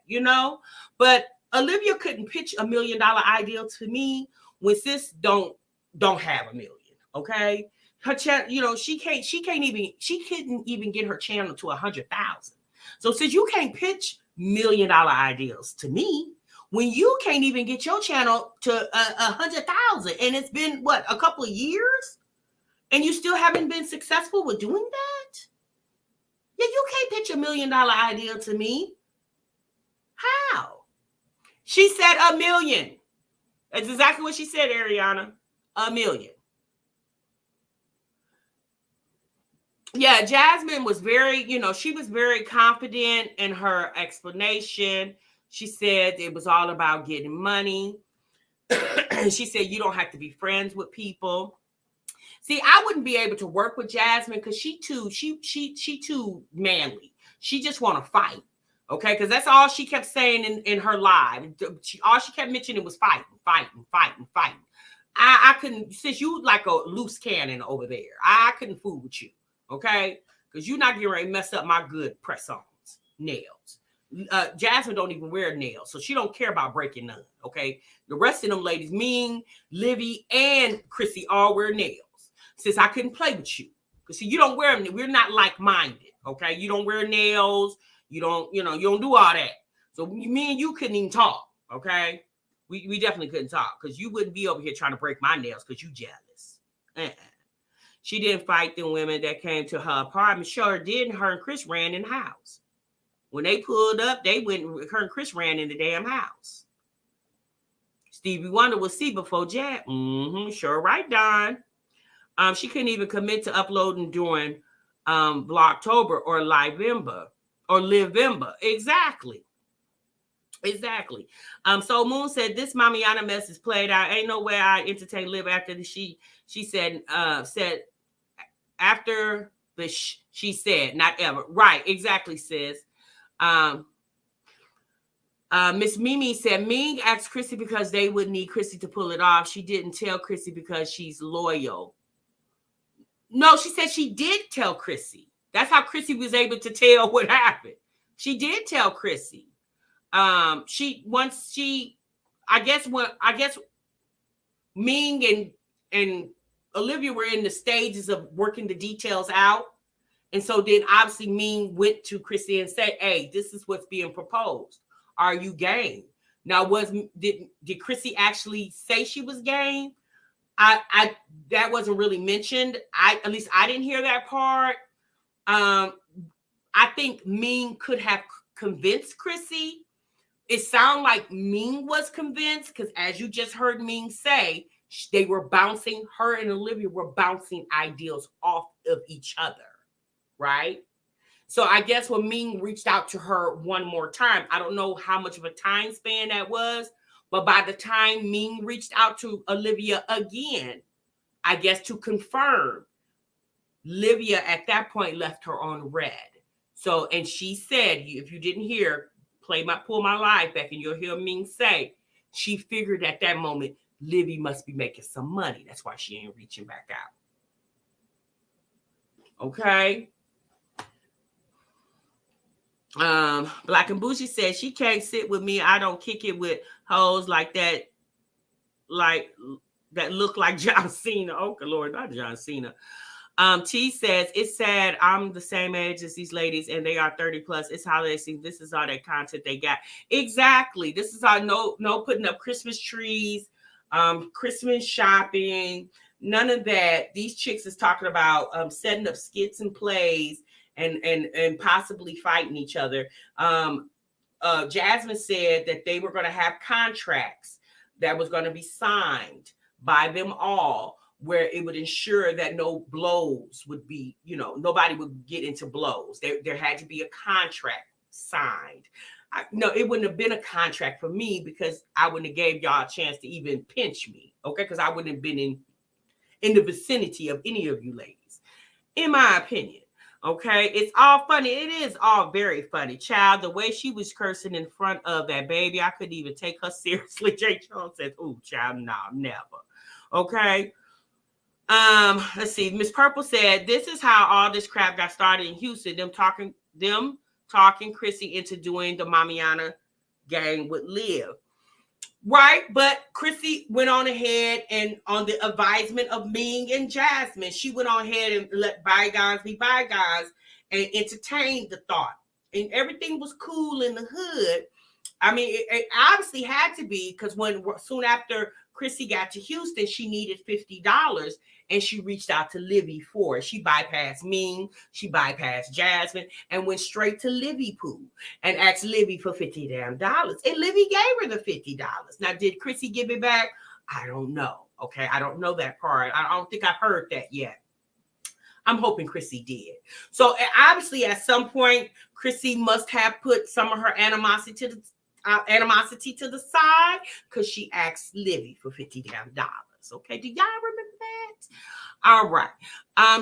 But Olivia couldn't pitch $1 million ideal to me when sis don't have a million. Okay, her channel, she couldn't even get her channel to 100,000. So since you can't pitch $1 million ideals to me, when you can't even get your channel to 100,000, and it's been what, a couple of years, and you still haven't been successful with doing that? Yeah, you can't pitch $1 million ideal to me. How? She said $1 million. That's exactly what she said, Ariana. $1 million. Yeah, Jasmine was she was very confident in her explanation. She said it was all about getting money. She said you don't have to be friends with people. See, I wouldn't be able to work with Jasmine because she too manly. She just want to fight. Okay, because that's all she kept saying in her live. All she kept mentioning was fighting. I couldn't, since you like a loose cannon over there, I couldn't fool with you. Okay, because you're not getting ready to mess up my good press-ons, nails. Jasmine don't even wear nails, so she don't care about breaking none. Okay, the rest of them ladies, Ming, Livy, and Chrissy, all wear nails. Since I couldn't play with you, because see, you don't wear them. We're not like-minded. Okay, you don't wear nails. You don't do all that. So me and you couldn't even talk. Okay, we definitely couldn't talk because you wouldn't be over here trying to break my nails because you jealous. She didn't fight the women that came to her apartment. Sure did. Her and Chris ran in the house. When they pulled up, her and Chris ran in the damn house. Stevie Wonder will see before Jack. Sure right, Don. She couldn't even commit to uploading during Blocktober or Livember or Livember. Exactly. So Moon said this Mamiana mess is played out. Ain't no way I entertain Liv after she said after the she said, not ever. Right, exactly, sis. Miss Mimi said Ming asked Chrissy because they would need Chrissy to pull it off. She didn't tell Chrissy because she's loyal. No, she said she did tell Chrissy. That's how Chrissy was able to tell what happened. She did tell Chrissy. I guess Ming and Olivia were in the stages of working the details out. And so then obviously Ming went to Chrissy and said, hey, this is what's being proposed. Are you game? Now, did Chrissy actually say she was game? I that wasn't really mentioned. At least I didn't hear that part. I think Ming could have convinced Chrissy. It sounded like Ming was convinced because, as you just heard Ming say, her and Olivia were bouncing ideals off of each other, right? So I guess when Ming reached out to her one more time, I don't know how much of a time span that was, but by the time Ming reached out to Olivia again, I guess to confirm, Olivia at that point left her on red. So, and she said, if you didn't hear, pull my live back and you'll hear Ming say, she figured at that moment, Livy must be making some money. That's why she ain't reaching back out. Okay. Black and Bougie said she can't sit with me. I don't kick it with hoes like that, that look like John Cena. Oh Lord, not John Cena. T says it's sad. I'm the same age as these ladies, and they are 30 plus. It's holiday season. This is all that content they got. Exactly. This is our no putting up Christmas trees, Christmas shopping. None of that. These chicks is talking about setting up skits and plays and possibly fighting each other. Jasmine said that they were going to have contracts that was going to be signed by them all, where it would ensure that no blows would be, nobody would get into blows. There had to be a contract signed. No, it wouldn't have been a contract for me because I wouldn't have gave y'all a chance to even pinch me, okay? Because I wouldn't have been in the vicinity of any of you ladies, in my opinion. Okay, it's all funny. It is all very funny. Child, the way she was cursing in front of that baby, I couldn't even take her seriously. Jay Jones says, "Ooh, child, no, never." Okay. Let's see. Miss Purple said, "This is how all this crap got started in Houston. Them talking Chrissy into doing the Mamiana gang with Liv." Right, but Chrissy went on ahead and on the advisement of Ming and Jasmine, she went on ahead and let bygones be bygones and entertained the thought. And everything was cool in the hood. I mean, it obviously had to be because when soon after Chrissy got to Houston, she needed $50 and she reached out to Livy for it. She bypassed Ming, she bypassed Jasmine, and went straight to Livy Pooh and asked Livy for $50 damn dollars. And Livy gave her the $50. Now, did Chrissy give it back? I don't know. Okay, I don't know that part. I don't think I've heard that yet. I'm hoping Chrissy did. So obviously, at some point, Chrissy must have put some of her animosity to the side because she asked Livy for $50 damn dollars. Okay, do y'all remember that? All right.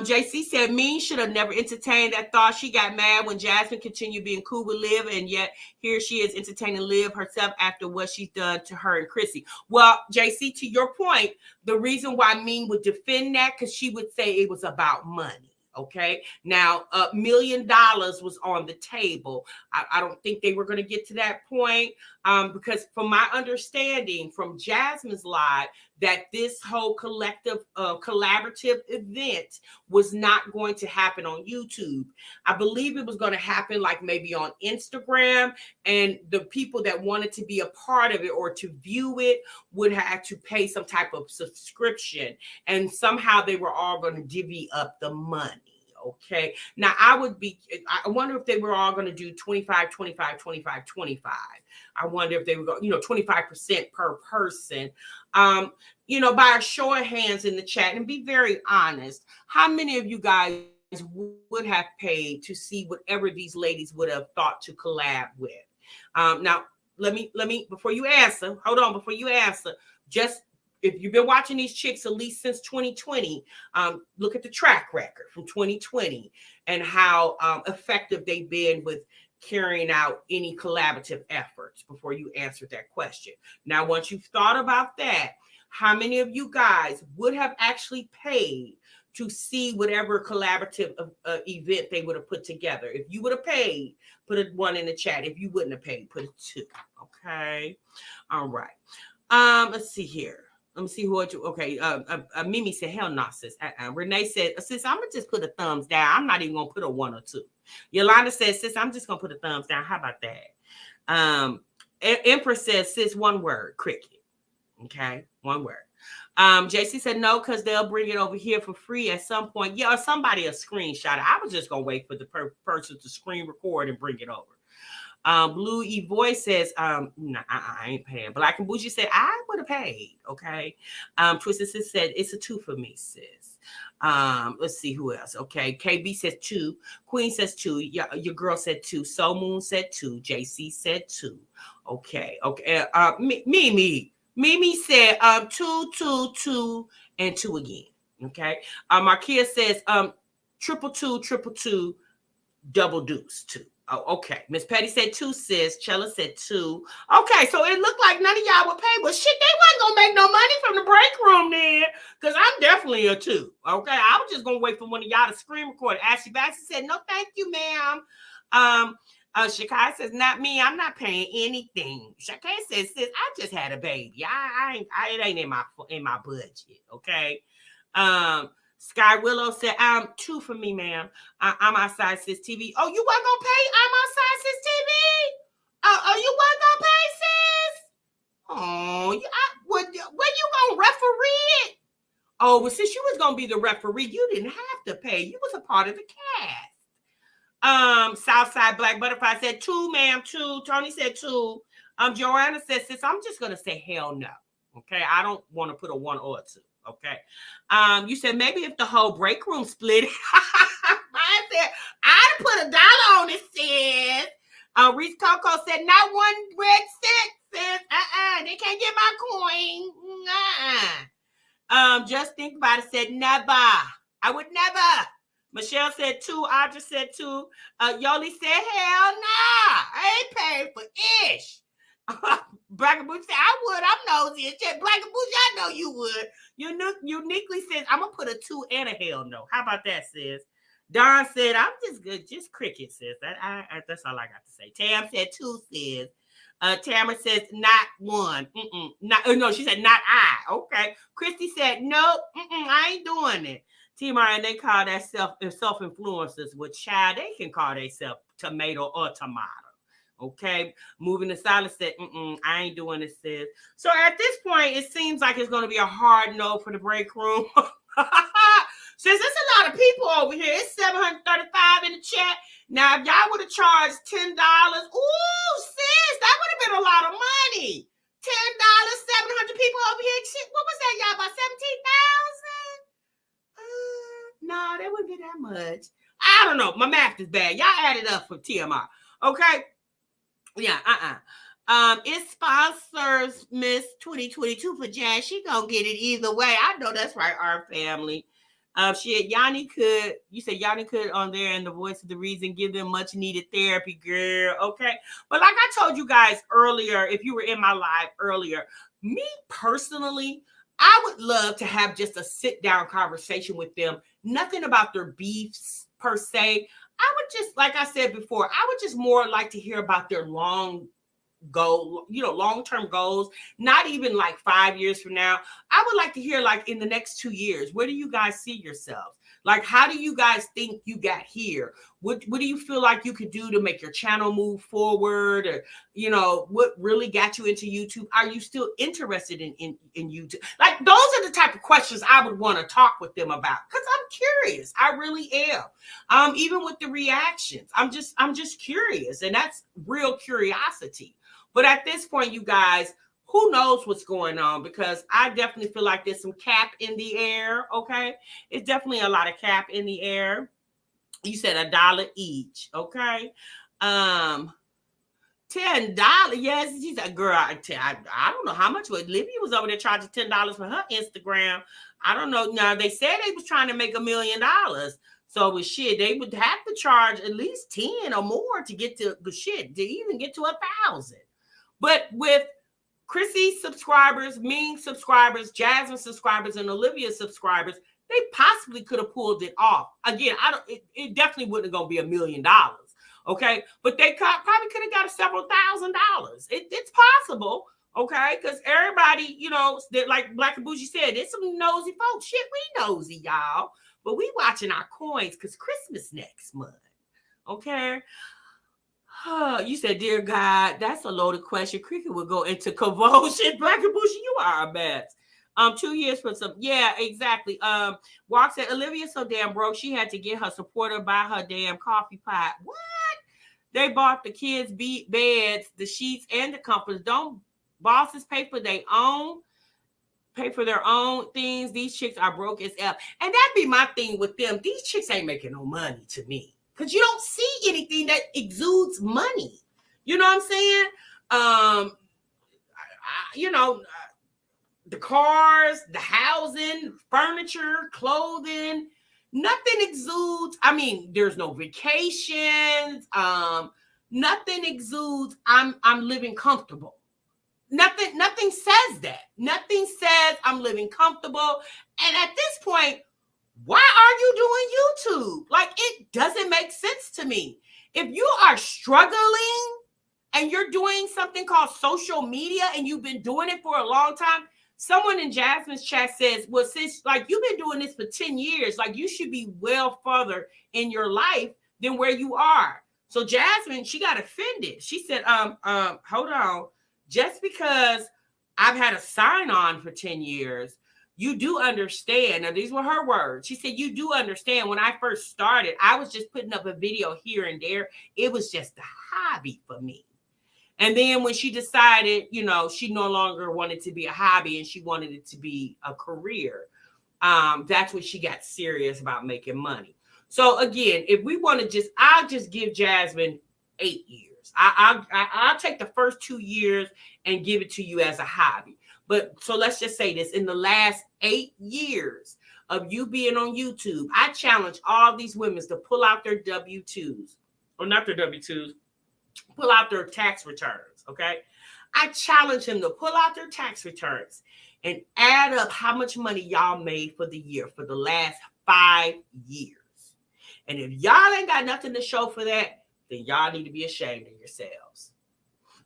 JC said Mean should have never entertained that thought. She got mad when Jasmine continued being cool with Liv, and yet here she is entertaining Liv herself after what she's done to her and Chrissy. Well, JC, to your point, the reason why Mean would defend that because she would say it was about money. Okay, now $1 million was on the table. I don't think they were going to get to that point because from my understanding from Jasmine's live, that this whole collaborative event was not going to happen on YouTube. I believe it was going to happen like maybe on Instagram, and the people that wanted to be a part of it or to view it would have to pay some type of subscription, and somehow they were all going to divvy up the money. Okay. Now I wonder if they were all going to do 25, 25, 25, 25. I wonder if they were going, 25% per person. By a show of hands in the chat, and be very honest, how many of you guys would have paid to see whatever these ladies would have thought to collab with? Now let me, before you answer, just if you've been watching these chicks at least since 2020, look at the track record from 2020 and how effective they've been with carrying out any collaborative efforts before you answer that question. Now, once you've thought about that, how many of you guys would have actually paid to see whatever collaborative event they would have put together? If you would have paid, put a 1 in the chat. If you wouldn't have paid, put a 2. Okay. All right. Let's see here. Let me see okay. Mimi said, hell no, sis. Renee said, sis, I'm going to just put a thumbs down. I'm not even going to put a 1 or 2. Yolanda says, sis, I'm just going to put a thumbs down. How about that? Empress says, sis, 1 word, cricket. Okay, 1 word. JC said, no, because they'll bring it over here for free at some point. Yeah, or somebody a screenshot. I was just going to wait for the person to screen record and bring it over. Blue E Voice says, nah, I ain't paying. Black and Bougie said, I would have paid. Okay. Twisted Sis said, it's a 2 for me, sis. Let's see who else. Okay. KB says 2. Queen says 2. Your girl said 2. Soul Moon said 2. JC said 2. Okay. Okay. Mimi said 2, 2, 2, and 2 again. Okay. Markia says 2, 2, 2, 2, double deuce 2. Oh, okay. Miss Petty said 2, sis. Chella said 2. Okay, so it looked like none of y'all would pay. Well, shit, they wasn't gonna make no money from the break room then, because I'm definitely a 2. Okay, I was just gonna wait for one of y'all to screen record. Ashley Baxter said, no, thank you, ma'am. Shakai says, not me. I'm not paying anything. Shakai says, sis, I just had a baby. It ain't in my budget. Okay. Sky Willow said, 2 for me, ma'am. I'm outside sis TV. Oh, you weren't gonna pay? I'm outside sis TV. Oh, you weren't gonna pay, sis? Oh, when you gonna referee it? Oh, well, since you was gonna be the referee, you didn't have to pay. You was a part of the cast. Southside Black Butterfly said 2, ma'am, 2. Tony said 2. Joanna said, sis, I'm just gonna say hell no. Okay, I don't want to put a 1 or a 2. Okay. You said maybe if the whole break room split. I said I'd put $1 on it, sis. Reese Coco said not 1 red cent, sis. They can't get my coin. Just think about it. Said never. I would never Michelle said 2. Audra said 2. Yoli said, hell nah. I ain't paying for ish. Blackaboo said, I would. I'm nosy. Blackaboo, I know you would. Uniquely says, I'm going to put a 2 and a hell no. How about that, sis? Don said, I'm just good. Just cricket, sis. That's all I got to say. Tam said 2, sis. Tamara says, not 1. No, she said, not I. Okay. Christy said, nope. I ain't doing it. Tamara, and they call that self-influencers, which child, they can call themselves tomato or tomato. Okay. Moving to silence said, I ain't doing this, sis. So at this point, it seems like it's going to be a hard no for the break room. Since there's a lot of people over here, it's 735 in the chat. Now, if y'all would have charged $10, ooh, sis, that would have been a lot of money. $10, 700 people over here. What was that, y'all? About 17,000? No, that wouldn't be that much. I don't know. My math is bad. Y'all add it up for TMR. Okay? Yeah, it sponsors Miss 2022 for Jazz. She gonna get it either way. I know that's right, our family. You said Yanni could on there and the voice of the reason, give them much needed therapy, girl. Okay. But like I told you guys earlier, if you were in my live earlier, me personally, I would love to have just a sit down conversation with them. Nothing about their beefs per se. I would just, like I said before, I would just more like to hear about their long-term goals, not even like 5 years from now. I would like to hear, like, in the next 2 years, where do you guys see yourselves? Like, how do you guys think you got here? What do you feel like you could do to make your channel move forward? Or, what really got you into YouTube? Are you still interested in YouTube? Like, those are the type of questions I would want to talk with them about, because I'm curious. I really am. Even with the reactions, I'm just curious, and that's real curiosity. But at this point, you guys, who knows what's going on? Because I definitely feel like there's some cap in the air, okay? It's definitely a lot of cap in the air. You said $1 each, okay? $10. Yes, she's a girl. I don't know how much. Libby was over there charging $10 for her Instagram. I don't know. Now, they said they was trying to make $1 million. So with shit, they would have to charge at least 10 or more to get to the shit, to even get to 1,000. But with Chrissy subscribers, Ming subscribers, Jasmine subscribers, and Olivia subscribers, they possibly could have pulled it off. Again, it definitely wouldn't gonna be $1 million, okay? But they probably could have got several $1,000s. It's possible, okay? Because everybody, like Black and Bougie said, there's some nosy folks. Shit, we nosy, y'all. But we watching our coins because Christmas next month, okay? You said, dear God, that's a loaded question. Cricket will go into convulsion. Black and Bushy, you are a mess. 2 years for some. Yeah, exactly. Walk said, Olivia so damn broke, she had to get her supporter buy her damn coffee pot. What? They bought the kids' beds, the sheets, and the comforters. Don't bosses pay for their own things? These chicks are broke as hell. And that'd be my thing with them. These chicks ain't making no money to me. Because you don't see anything that exudes money. You know what I'm saying? The cars, the housing, furniture, clothing, nothing exudes. I mean, there's no vacations. Nothing exudes, I'm living comfortable. Nothing says that. Nothing says I'm living comfortable. And at this point, why are you doing YouTube? Like, it doesn't make sense to me. If you are struggling and you're doing something called social media and you've been doing it for a long time, someone in Jasmine's chat says, well, sis, like, you've been doing this for 10 years. Like, you should be well further in your life than where you are. So Jasmine, she got offended. She said, hold on. Just because I've had a sign on for 10 years, you do understand. Now, these were her words. She said, you do understand when I first started, I was just putting up a video here and there. It was just a hobby for me. And then when she decided, she no longer wanted to be a hobby and she wanted it to be a career, that's when she got serious about making money. So again, if we want to I'll just give Jasmine 8 years. I'll take the first 2 years and give it to you as a hobby. But so let's just say this, in the last 8 years, of you being on YouTube, I challenge all these women to pull out their W-2s, or not their W-2s, pull out their tax returns, okay? I challenge them to pull out their tax returns and add up how much money y'all made for the year, for the last 5 years. And if y'all ain't got nothing to show for that, then y'all need to be ashamed of yourselves.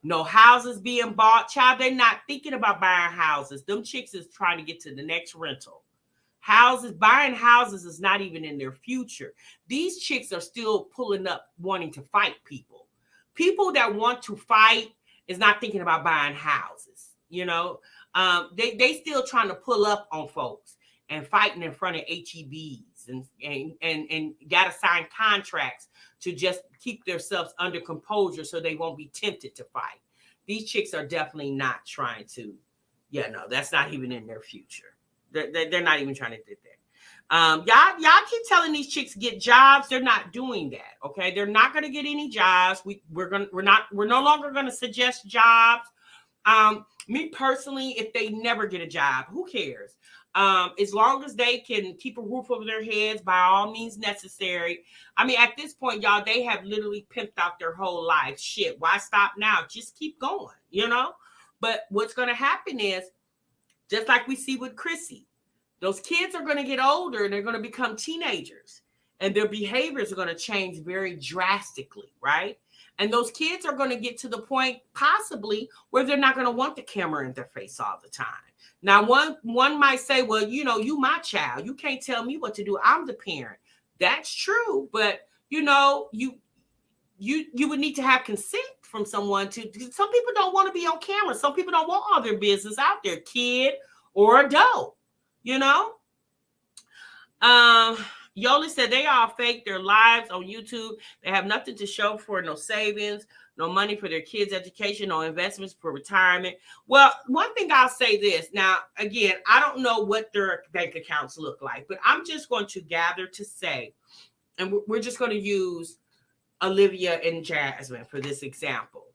No houses being bought. Child, they're not thinking about buying houses. Them chicks is trying to get to the next rental. Buying houses is not even in their future. These chicks are still pulling up wanting to fight people. People that want to fight is not thinking about buying houses. They still trying to pull up on folks and fighting in front of HEBs and got to sign contracts to just keep themselves under composure so they won't be tempted to fight. These chicks are definitely not trying to. Yeah, no, that's not even in their future. They're not even trying to do that. Y'all keep telling these chicks get jobs. They're not doing that. Okay, they're not going to get any jobs. We're no longer going to suggest jobs. Me personally, if they never get a job, who cares? As long as they can keep a roof over their heads, by all means necessary. I mean, at this point, y'all, they have literally pimped out their whole life. Shit, why stop now? Just keep going, But what's going to happen is, just like we see with Chrissy, those kids are going to get older and they're going to become teenagers, and their behaviors are going to change very drastically, right? And those kids are going to get to the point possibly where they're not going to want the camera in their face all the time. Now, one might say, well, you my child. You can't tell me what to do. I'm the parent. That's true. But, you would need to have consent from someone to. Some people don't want to be on camera. Some people don't want all their business out there, kid or adult, Yoli said they all fake their lives on YouTube. They have nothing to show for, no savings, no money for their kids' education, no investments for retirement. Well, one thing I'll say this. Now, again, I don't know what their bank accounts look like, but I'm just going to gather to say, and we're just going to use Olivia and Jasmine for this example.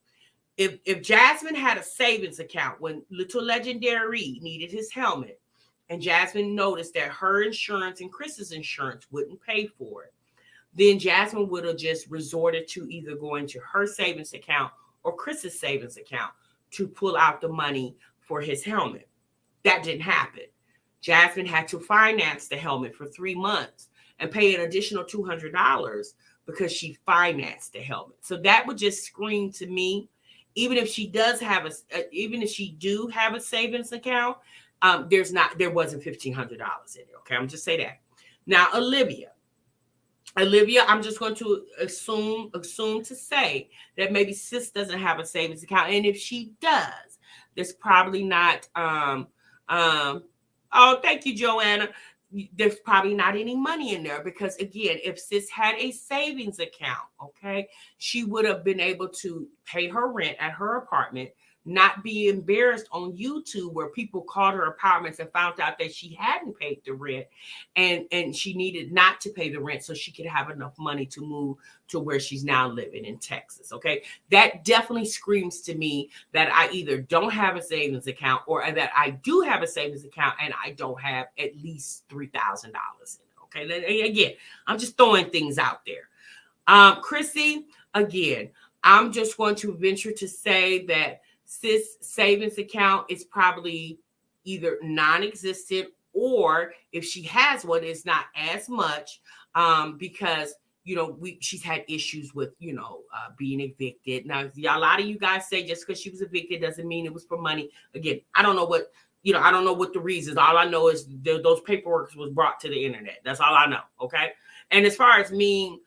If Jasmine had a savings account when Little Legendary needed his helmet, and Jasmine noticed that her insurance and Chris's insurance wouldn't pay for it, then Jasmine would have just resorted to either going to her savings account or Chris's savings account to pull out the money for his helmet. That didn't happen. Jasmine had to finance the helmet for 3 months and pay an additional $200 because she financed the helmet. So that would just scream to me, even if she do have a savings account, there wasn't $1,500 in it. Okay, I'm just say that. Now, Olivia, I'm just going to assume to say that maybe sis doesn't have a savings account, and if she does, there's probably not. Oh, thank you, Joanna. There's probably not any money in there because, again, if sis had a savings account, okay, she would have been able to pay her rent at her apartment, not be embarrassed on YouTube where people called her apartments and found out that she hadn't paid the rent and she needed not to pay the rent so she could have enough money to move to where she's now living in Texas. Okay. That definitely screams to me that I either don't have a savings account or that I do have a savings account and I don't have at least $3,000 in it. Okay. Again, I'm just throwing things out there. Chrissy, again, I'm just going to venture to say that sis savings account is probably either non-existent, or if she has one, it's not as much because she's had issues with being evicted. Now, a lot of you guys say just because she was evicted doesn't mean it was for money. Again, I don't know what the reasons. All I know is those paperwork was brought to the internet. That's all I know. Okay, and as far as me,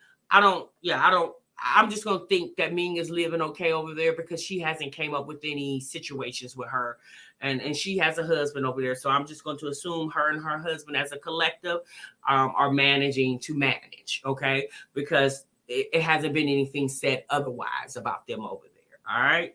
I'm just going to think that Ming is living okay over there because she hasn't came up with any situations with her. And she has a husband over there. So I'm just going to assume her and her husband as a collective are managing to manage. Okay. Because it hasn't been anything said otherwise about them over there. All right.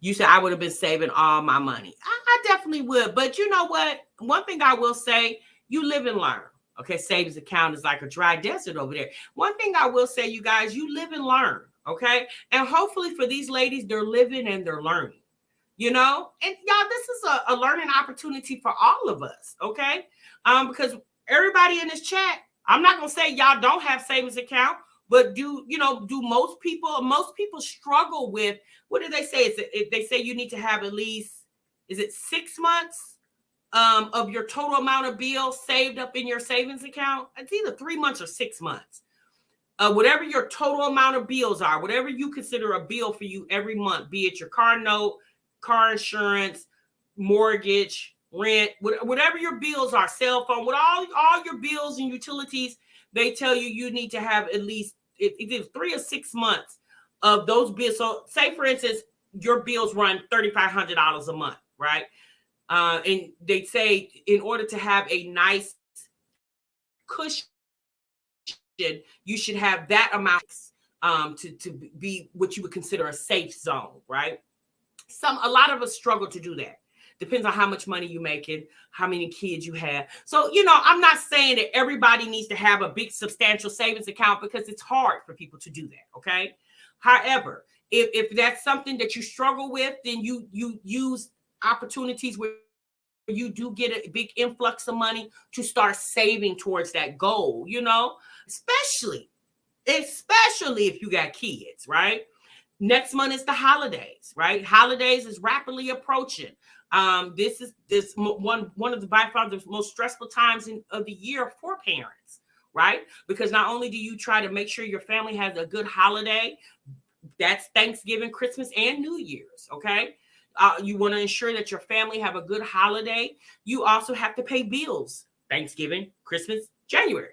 You said I would have been saving all my money. I definitely would. But you know what? One thing I will say, you live and learn. Okay, savings account is like a dry desert over there. One thing I will say, you guys, you live and learn, okay? And hopefully for these ladies, they're living and they're learning. you know? And y'all, this is a learning opportunity for all of us, okay? Because everybody in this chat, I'm not gonna say y'all don't have savings account, but do most people struggle with, what do they say? They say you need to have at least, is it 6 months of your total amount of bills saved up in your savings account? It's either 3 months or 6 months. Whatever your total amount of bills are, whatever you consider a bill for you every month, be it your car note, car insurance, mortgage, rent, whatever your bills are, cell phone, with all your bills and utilities, they tell you need to have at least either 3 or 6 months of those bills. So say, for instance, your bills run $3,500 a month, right? And they say in order to have a nice cushion, you should have that amount to be what you would consider a safe zone, right? A lot of us struggle to do that. Depends on how much money you're making, how many kids you have. So, I'm not saying that everybody needs to have a big substantial savings account, because it's hard for people to do that, okay? However, if that's something that you struggle with, then you use opportunities where you do get a big influx of money to start saving towards that goal, especially if you got kids, right? Next month is the holidays, right? Holidays is rapidly approaching. This is one of the by far the most stressful times of the year for parents, right? Because not only do you try to make sure your family has a good holiday, that's Thanksgiving, Christmas, and New Year's, okay? You want to ensure that your family have a good holiday. You also have to pay bills, Thanksgiving, Christmas, January.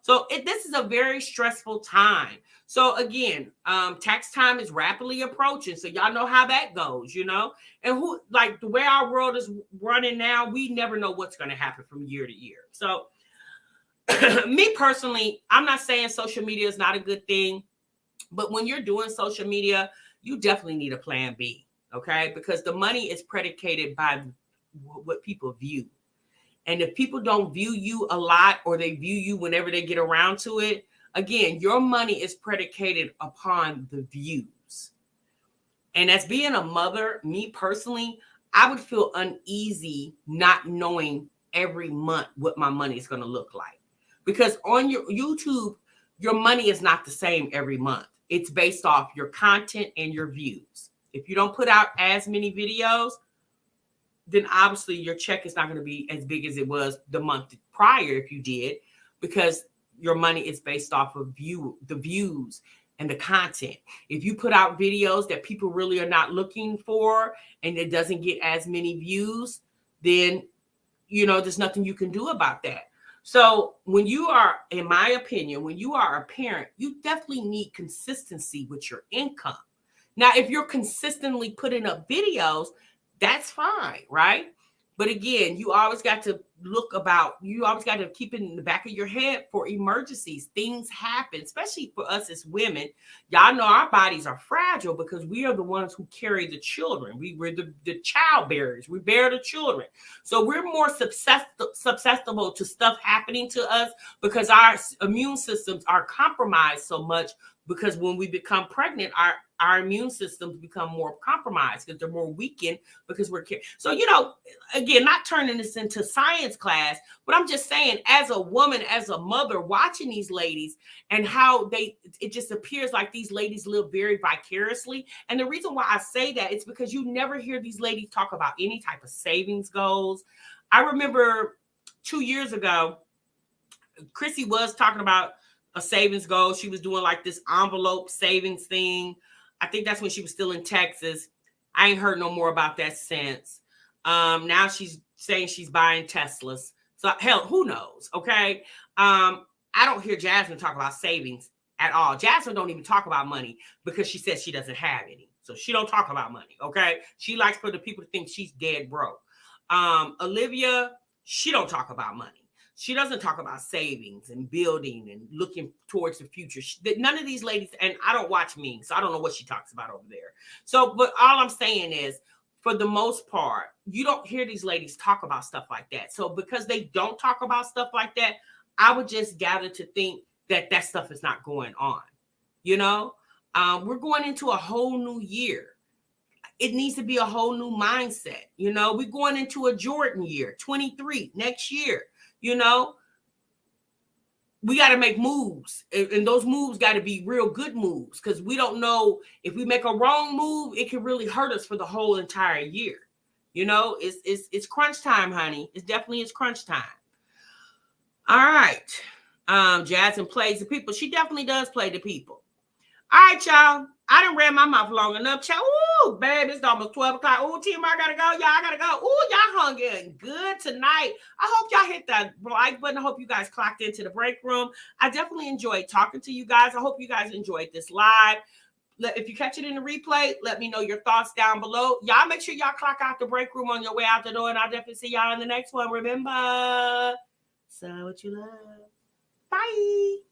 So this is a very stressful time. So again, tax time is rapidly approaching. So y'all know how that goes, and the way our world is running now, we never know what's going to happen from year to year. So me personally, I'm not saying social media is not a good thing, but when you're doing social media, you definitely need a plan B. Okay, because the money is predicated by what people view. And if people don't view you a lot, or they view you whenever they get around to it, again, your money is predicated upon the views. And as being a mother, me personally, I would feel uneasy not knowing every month what my money is going to look like. Because on your YouTube, your money is not the same every month. It's based off your content and your views. If you don't put out as many videos, then obviously your check is not going to be as big as it was the month prior if you did, because your money is based off of the views and the content. If you put out videos that people really are not looking for and it doesn't get as many views, then, there's nothing you can do about that. So when you are, in my opinion, when you are a parent, you definitely need consistency with your income. Now, if you're consistently putting up videos, that's fine, right? But again, you always got to keep it in the back of your head for emergencies. Things happen, especially for us as women. Y'all know our bodies are fragile because we are the ones who carry the children. We're the child bearers. We bear the children. So we're more susceptible to stuff happening to us because our immune systems are compromised so much, because when we become pregnant, our immune systems become more compromised because they're more weakened because we're so, again, not turning this into science class, but I'm just saying, as a woman, as a mother, watching these ladies and how it just appears like these ladies live very vicariously. And the reason why I say that is because you never hear these ladies talk about any type of savings goals. I remember 2 years ago, Chrissy was talking about a savings goal. She was doing like this envelope savings thing. I think that's when she was still in Texas. I ain't heard no more about that since. Now she's saying she's buying Teslas. So hell, who knows? Okay. I don't hear Jasmine talk about savings at all. Jasmine don't even talk about money because she says she doesn't have any. So she don't talk about money. Okay. She likes for the people to think she's dead broke. Olivia, she don't talk about money. She doesn't talk about savings and building and looking towards the future. None of these ladies, and I don't watch me, so I don't know what she talks about over there. So, but all I'm saying is, for the most part, you don't hear these ladies talk about stuff like that. So because they don't talk about stuff like that, I would just gather to think that stuff is not going on. We're going into a whole new year. it needs to be a whole new mindset. You know, we're going into a Jordan year, 23 next year. You know, we got to make moves, and those moves got to be real good moves, because we don't know if we make a wrong move, it can really hurt us for the whole entire year. You know, it's crunch time, honey. It definitely is crunch time. All right. Jasmine plays the people. She definitely does play the people. All right, y'all. I done ran my mouth long enough, child. Ooh, babe, it's almost 12 o'clock. Ooh, team, I gotta go. Y'all, I gotta go. Ooh, y'all hung in good tonight. I hope y'all hit that like button. I hope you guys clocked into the break room. I definitely enjoyed talking to you guys. I hope you guys enjoyed this live. If you catch it in the replay, let me know your thoughts down below. Y'all make sure y'all clock out the break room on your way out the door, and I'll definitely see y'all in the next one. Remember, so what you love. Bye.